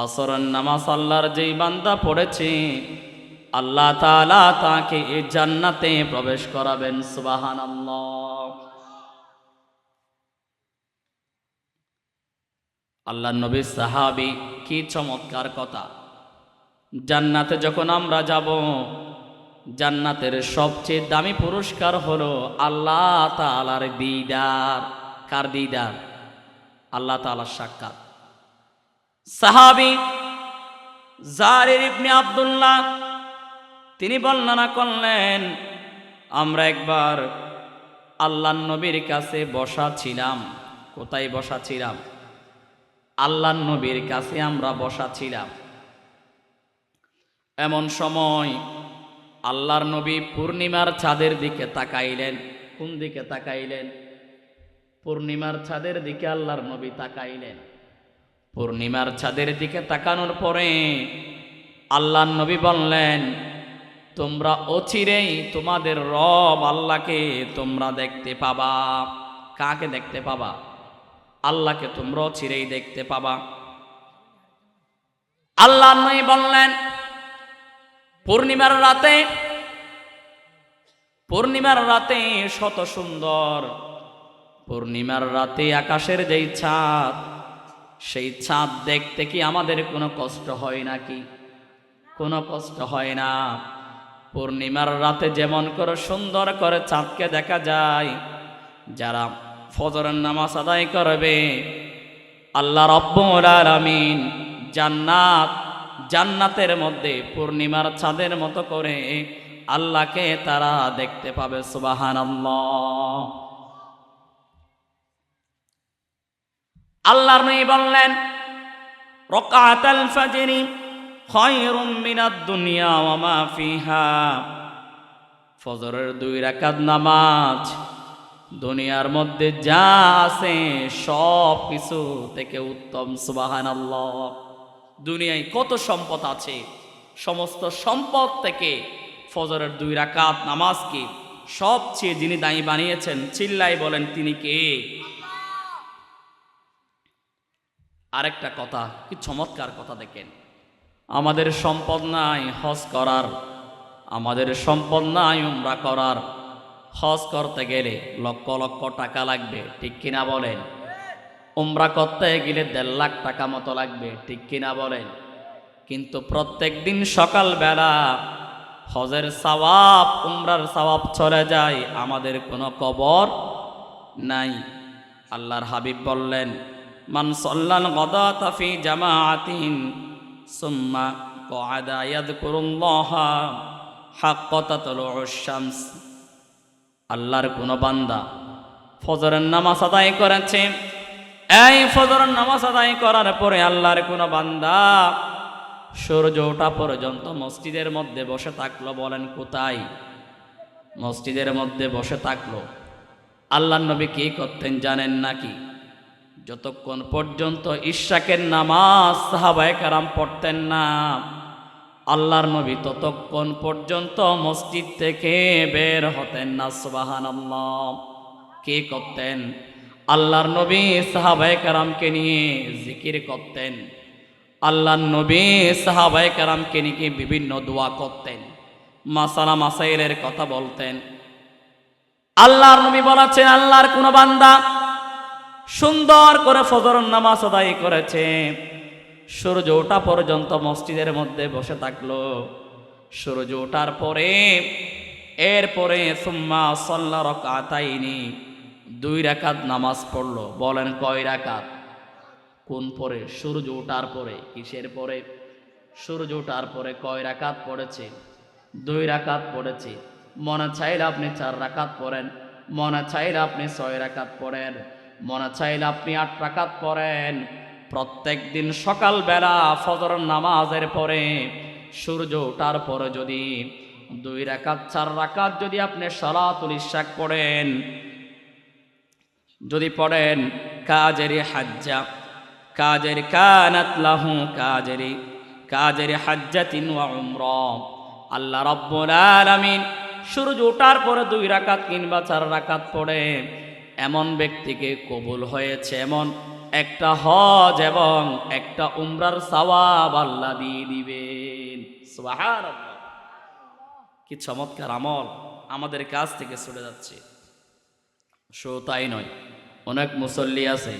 আসরের নামাজ আল্লাহর যেই বান্দা পড়েছে, আল্লাহ তাআলা তাকে এই জান্নাতে প্রবেশ করাবেন। সুবহানাল্লাহ। আল্লাহর নবী সাহাবী, কি চমৎকার কথা। জান্নাতে যখন আমরা যাব, জান্নাতের সবচেয়ে দামি পুরস্কার হলো আল্লাহ তাআলার দিদার। কার দিদার? আল্লাহ তাআলার সাক্ষাৎ। সাহাবী জারির ইবনে আব্দুল্লাহ তিনি বর্ণনা করলেন, আমরা একবার আল্লাহর নবীর কাছে বসা ছিলাম। কোথায় বসা ছিলাম? আল্লাহর নবীর কাছে আমরা বসা ছিলাম। এমন সময় আল্লাহর নবী পূর্ণিমার চাঁদের দিকে তাকাইলেন। কোন দিকে তাকাইলেন? পূর্ণিমার চাঁদের দিকে আল্লাহর নবী তাকাইলেন। পূর্ণিমার চাঁদের দিকে তাকানোর পরে আল্লাহর নবী বললেন, তোমরা অচিরেই তোমাদের রব আল্লাহকে তোমরা দেখতে পাবা। কাকে দেখতে পাবা? আল্লাহকে তোমরা অচিরেই দেখতে পাবা। আল্লাহর নবী বললেন, পূর্ণিমার রাতে শত সুন্দর, পূর্ণিমার রাতে আকাশের যেই চাঁদ, সেই চাঁদ দেখতে কি আমাদের কোনো কষ্ট হয় নাকি? কোনো কষ্ট হয় না। পূর্ণিমার রাতে যেমন করে সুন্দর করে চাঁদকে দেখা যায়, যারা ফজরের নামাজ আদায় করবে, আল্লাহ রাব্বুল আলামিন জান্নাতের মধ্যে পূর্ণিমার চাঁদের মতো করে আল্লাহকে তারা দেখতে পাবে। সুবহানাল্লাহ। আল্লাহর নবী বললেন, রাকাতাল ফাজরি খায়রুম মিনাদ দুনিয়া ওয়া মা ফিহা। ফজরের 2 রাকাত নামাজ দুনিয়ার মধ্যে যা আছে সব কিছু থেকে উত্তম। সুবহানাল্লাহ। দুনিয়ায় কত সম্পদ আছে, সমস্ত সম্পদ থেকে ফজরের 2 রাকাত নামাজকে সবচেয়ে যিনি দায়ী বানিয়েছেন, চিল্লাই বলেন তিনি কে? আরেকটা কথা, কি চমৎকার কথা দেখেন। আমাদের সম্পদ নাই হজ করার, আমাদের সম্পদ নাই উমরা করার। হজ করতে গেলে লক্ষ লক্ষ টাকা লাগবে, ঠিক কিনা বলেন? উমরা করতে গেলে 1.5 লাখ টাকা মতো লাগবে, ঠিক কিনা বলেন? কিন্তু প্রত্যেক দিন সকালবেলা হজের সওয়াব, উমরার সওয়াব চলে যায়, আমাদের কোনো কবর নাই। আল্লাহর হাবিব বললেন, মান সাল্লাল গাদাতা ফি জামাআতিন সুম্মা ক্বাদা ইয়াযকুরুল্লাহা হাক্কা তাতলুউশ শামস। আল্লাহর কোন বান্দা ফজরের নামাজ আদায় করেছে, এই ফজরের নামাজ আদায় করার পরে আল্লাহর কোন বান্দা সূর্য ওঠা পর্যন্ত মসজিদের মধ্যে বসে থাকলো। বলেন কোথায়? মসজিদের মধ্যে বসে থাকলো। আল্লাহর নবী কি করতেন জানেন নাকি? যতক্ষণ পর্যন্ত ইশরাকের নামাজ সাহাবায়ে কেরাম পড়তেন না, আল্লাহর নবী ততক্ষণ পর্যন্ত মসজিদ থেকে বের হতেন না। সুবহানাল্লাহ। কি করতেন? আল্লাহর নবী সাহাবায়ে কেরামকে নিয়ে জিকির করতেন। আল্লাহর নবী সাহাবায়ে কেরামকে নিয়ে বিভিন্ন দোয়া করতেন, মাসালা মাসাইলের কথা বলতেন। আল্লাহর নবী বলেছেন, আল্লাহর কোন বান্দা সুন্দর করে ফজরের নামাজ আদায় করেছে, সূর্য ওঠা পর্যন্ত মসজিদের মধ্যে বসে থাকলো। সূর্য ওঠার পরে এরপরে সুম্মা সাল্লা রাকাতাইনি, 2 রাকাত নামাজ পড়লো। বলেন কয় রাকাত? কোন পরে? সূর্য ওঠার পরে। কিসের পরে? সূর্য ওঠার পরে কয় রাকাত পড়েছে? 2 রাকাত পড়েছে। মনে চাইলে আপনি 4 রাকাত পড়েন, মনে চাইলে আপনি 6 রাকাত পড়েন, মনে চাইলে আপনি 8 রাকাত পড়েন। প্রত্যেক দিন সকালবেলা ফজরের নামাজের পরে সূর্য ওঠার পরে যদি 2 রাকাত 4 রাকাত যদি আপনি সালাতুল ইশরাক পড়েন, যদি পড়েন, কাজেরি হাজ্জা, কাজেরি কানাত লাহু কাজেরি হাজ্জাতিন ওয়া উমরা। আল্লাহ রাব্বুল আলামিন সূর্য ওঠার পরে 2 রাকাত কিংবা 4 রাকাত পড়ে এমন ব্যক্তিকে কবুল হয়েছে, এমন একটা হজ এবং একটা উমরার সওয়াব আল্লাহ দিয়ে দিবেন। সুবহানাল্লাহ। কি চমৎকার আমল আমাদের কাছ থেকে ছুটে যাচ্ছে। শুধু তাই নয়, অনেক মুসল্লি আছে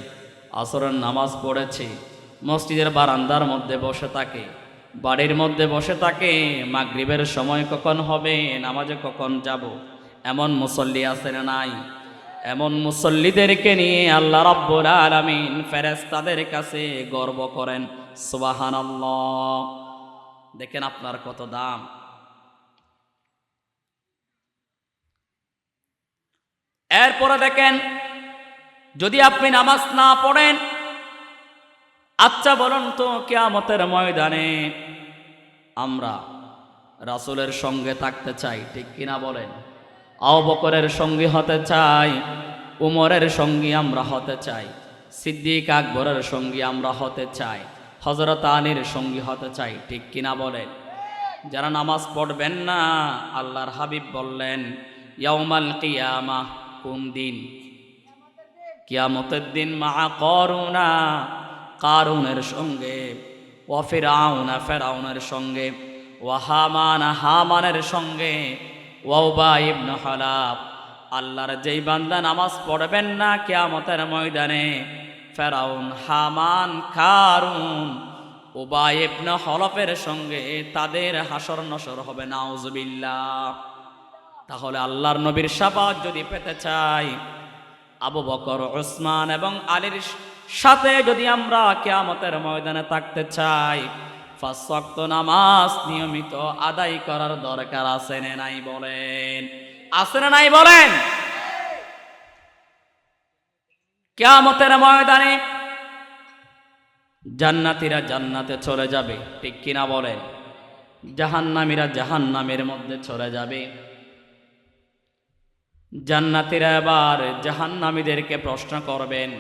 আসরের নামাজ পড়েছে, মসজিদের বারান্দার মধ্যে বসে থাকে, বাড়ির মধ্যে বসে থাকে, মাগরিবের সময় কখন হবে, নামাজে কখন যাব, এমন মুসল্লি আছে না নাই? এমন মুসল্লিদেরকে নিয়ে আল্লাহ রাব্বুল আলামিন ফেরেশতাদের কাছে গর্ব করেন। সুবহানাল্লাহ। দেখেন আপনার কত দাম। এরপরে দেখেন, যদি আপনি নামাজ না পড়েন, আচ্ছা বলুন তো, কিয়ামতের ময়দানে আমরা রাসূলের সঙ্গে থাকতে চাই, ঠিক কিনা বলেন? আবু বকরের সঙ্গী হতে চাই, উমরের সঙ্গী আমরা হতে চাই, সিদ্দিক আকবরের সঙ্গী আমরা হতে চাই, হযরত আলীর সঙ্গী হতে চাই, ঠিক কিনা বলেন? যারা নামাজ পড়বেন না, আল্লাহর হাবিব বললেন ইয়াউমাল কিয়ামাহ, কোন দিন? কিয়ামতের দিন, মা করুনা, কারুনের সঙ্গে, ওয়া ফিরআউনা, ফিরআউনের সঙ্গে, ওয়া হামানা, হামানের সঙ্গে, ওয়া উবাই ইবনে হালাব। আল্লাহর যেই বান্দা নামাজ পড়বেন না কিয়ামতের ময়দানে, ফিরআউন, হামান, কারুন, উবাই ইবনে হলফের সঙ্গে তাদের হাসর নসর হবে, নাউজুবিল্লাহ। তাহলে আল্লাহর নবীর শাফাআত যদি পেতে চাই, আবু বকর, উসমান এবং আলীর সাথে যদি আমরা কিয়ামতের ময়দানে থাকতে চাই, 5 ওয়াক্ত নামাজ নিয়মিত আদায় করার দরকার আছে না নাই বলেন? আছে না নাই বলেন? কিয়ামতের ময়দানে জান্নাতীরা জান্নাতে চলে যাবে, ঠিক কিনা বলেন? জাহান্নামীরা জাহান্নামের মধ্যে চলে যাবে। জান্নাতীরা এবার জাহান্নামীদেরকে প্রশ্ন করবেন,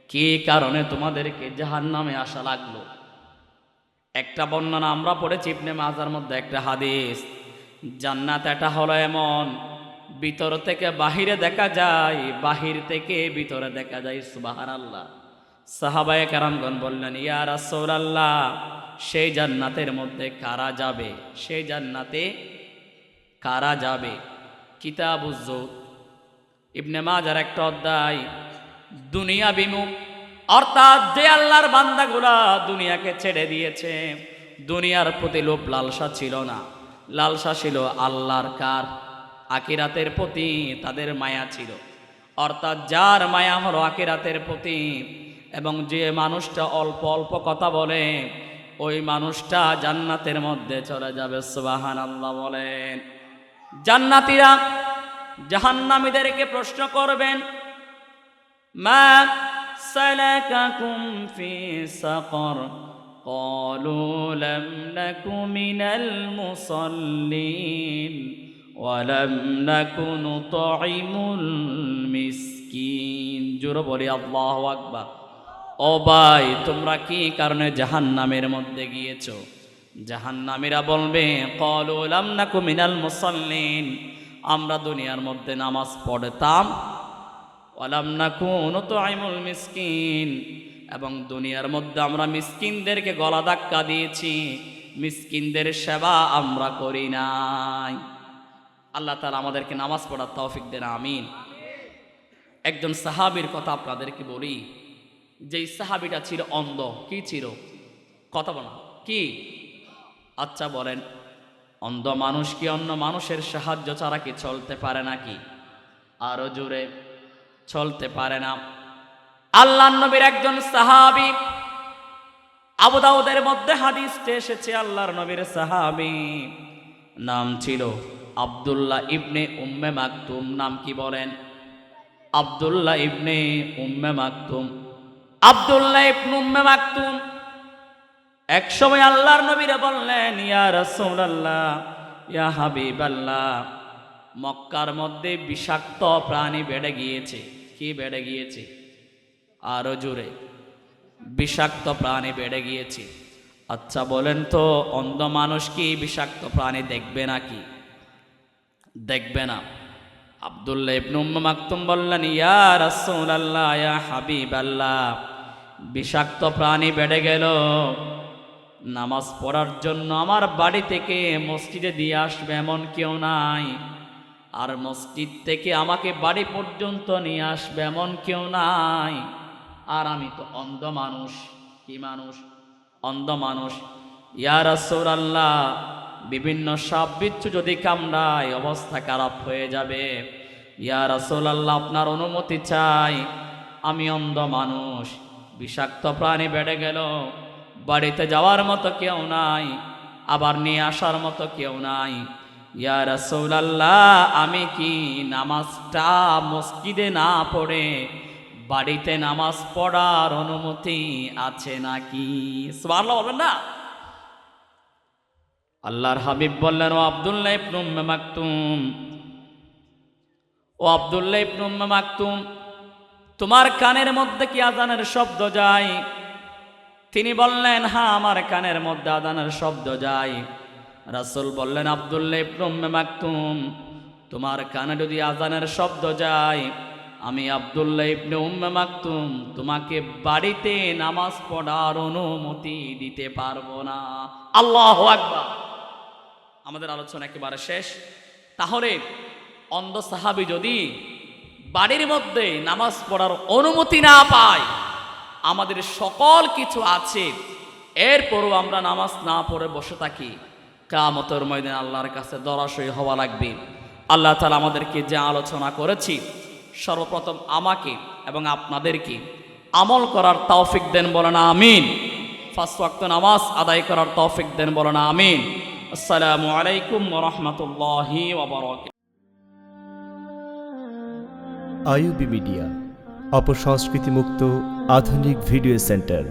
কি কারণে তোমাদেরকে জাহান্নামে আসা লাগলো? একটা বর্ণনা আমরা পড়েছি ইবনে মাজার মধ্যে, একটা হাদিস, জান্নাত এটা হলো এমন, ভিতর থেকে বাহিরে দেখা যায়, বাহির থেকে ভিতরে দেখা যায়। সুবহানাল্লাহ। সাহাবায়ে কেরামগণ বললেন, ইয়া রাসূলুল্লাহ, সেই জান্নাতের মধ্যে কারা যাবে? সেই জান্নাতে কারা যাবে? কিতাবুজ যুহদ, ইবনে মাজার একটা অধ্যায়, দুনিয়া বিমুখ, অর্থাৎ যে আল্লাহর বান্দাগুলা দুনিয়াকে ছেড়ে দিয়েছে, দুনিয়ার প্রতি লোভ লালসা ছিল না, লালসা ছিল আল্লাহর কার, আখিরাতের প্রতি তাদের মায়া ছিল। অর্থাৎ যার মায়া হলো আখিরাতের প্রতি, এবং যে মানুষটা অল্প অল্প কথা বলে, ওই মানুষটা জান্নাতের মধ্যে চলে যাবে। সুবহানাল্লাহ বলেন। জান্নাতীরা জাহান্নামীদেরকে প্রশ্ন করবেন, মা সালাকাকুম ফি সাকর, ক্বালু লাম নাকু মিনাল মুসাল্লিন ওয়া লাম নাকু নুতঈমুল মিসকিন। জোরে বলি আল্লাহু আকবার। ও ভাই, তোমরা কি কারণে জাহান্নামের মধ্যে গিয়েছো? জাহান্নামীরা বলবে, ক্বালু লাম নাকু মিনাল মুসাল্লিন, আমরা দুনিয়ার মধ্যে নামাজ পড়তাম, ওয়া লাম নাকু নুতঈমুল মিসকিন, এবং দুনিয়ার মধ্যে আমরা মিসকিনদেরকে গলা ধাক্কা দিয়েছি, মিসকিনদের সেবা আমরা করি নাই। আল্লাহ তাআলা আমাদেরকে নামাজ পড়ার তৌফিক দেন, আমিন। একজন সাহাবীর কথা আপনাদেরকে বলি, যেই সাহাবীটা ছিল অন্ধ। কি ছিল? কথা বলা কি? আচ্ছা বলেন, অন্ধ মানুষ কি অন্য মানুষের সাহায্য ছাড়া কি চলতে পারে নাকি? আরো জোরে, চলতে পারে না। আল্লাহর নবীর একজন সাহাবী, আবু দাউদের মধ্যে হাদিসটি এসেছে, আল্লাহর নবীর সাহাবী, নাম ছিল আব্দুল্লাহ ইবনে উম্মে মাকতুম। নাম কি বলেন? আব্দুল্লাহ ইবনে উম্মে মাকতুম। আব্দুল্লাহ ইবনে উম্মে মাকতুম এক সময় আল্লাহর নবীরে বললেন, ইয়া রাসূলুল্লাহ, ইয়া হাবিবাল্লাহ, মক্কার মধ্যে বিষাক্ত প্রাণী বেড়ে গিয়েছে। কি বেড়ে গিয়েছে? আরো জোরে, বিষাক্ত প্রাণী বেড়ে গিয়েছে। আচ্ছা বলেন তো, অন্ধ মানুষ কি বিষাক্ত প্রাণী দেখবে নাকি? দেখবে না। আব্দুল্লাহ ইবনে উম্মে মাকতুম বললেন, ইয়া রাসূলুল্লাহ, ইয়া হাবিবাল্লাহ, বিষাক্ত প্রাণী বেড়ে গেল, নামাজ পড়ার জন্য আমার বাড়ি থেকে মসজিদে দিয়ে আসবে এমন কেউ নাই, আর মসজিদ থেকে আমাকে বাড়ি পর্যন্ত নিয়ে আসবে এমন কেউ নাই, আর আমি তো অন্ধ মানুষ। কি মানুষ? অন্ধ মানুষ। ইয়া রাসূলুল্লাহ, বিভিন্ন সাপ বিচ্ছু যদি কামড়ায় অবস্থা খারাপ হয়ে যাবে। ইয়া রাসূলুল্লাহ, আপনার অনুমতি চাই, আমি অন্ধ মানুষ, বিষাক্ত প্রাণী বেড়ে গেল, বাড়িতে যাওয়ার মতো কেউ নাই, আবার নিয়ে আসার মতো কেউ নাই। ইয়া রাসূলুল্লাহ, আমি কি নামাজটা মসজিদে না পড়ে বাড়িতে নামাজ পড়ার অনুমতি আছে নাকি? সুবহানাল্লাহ বলবেন না? আল্লাহর হাবিব বললেন, ও আব্দুল্লাহ ইবনে উম্মে মাকতুম, ও আব্দুল্লাহ ইবনে উম্মে মাকতুম, তোমার কানের মধ্যে কি আযানের শব্দ যায়? তিনি বললেন, হ্যাঁ, আমার কানের মধ্যে আযানের শব্দ যায়। রাসূল বললেন, আব্দুল্লাহ ইবনে উম্মে মাকতুম, তোমার কানে যদি আযানের শব্দ যায়, আমি আব্দুল্লাহ ইবনে উম্মে মাকতুম তোমাকে বাড়িতে নামাজ পড়ার অনুমতি দিতে পারবো না। আল্লাহু আকবার। আমাদের আলোচনা একেবারে শেষ। তাহলে অন্ধ সাহাবী যদি বাড়ির মধ্যে নামাজ পড়ার অনুমতি না পায়, আমাদের সকল কিছু আছে, এরপরও আমরা নামাজ না পড়ে বসে থাকি, কিয়ামতের ময়দানে আল্লাহর কাছে ধরাশয়ী হওয়া লাগবে। আল্লাহ তাআলা আমাদেরকে যে আলোচনা করেছি, সর্বপ্রথম আমাকে এবং আপনাদেরকে আমল করার তৌফিক দেন, বলেন আমিন। 5 ওয়াক্ত নামাজ আদায় করার তৌফিক দেন, বলেন আমিন। আসসালামু আলাইকুম ওয়া রাহমাতুল্লাহি ওয়া বারাকাতুহু। আইইউবি মিডিয়া, অপসংস্কৃতি মুক্ত আধুনিক ভিডিও সেন্টার।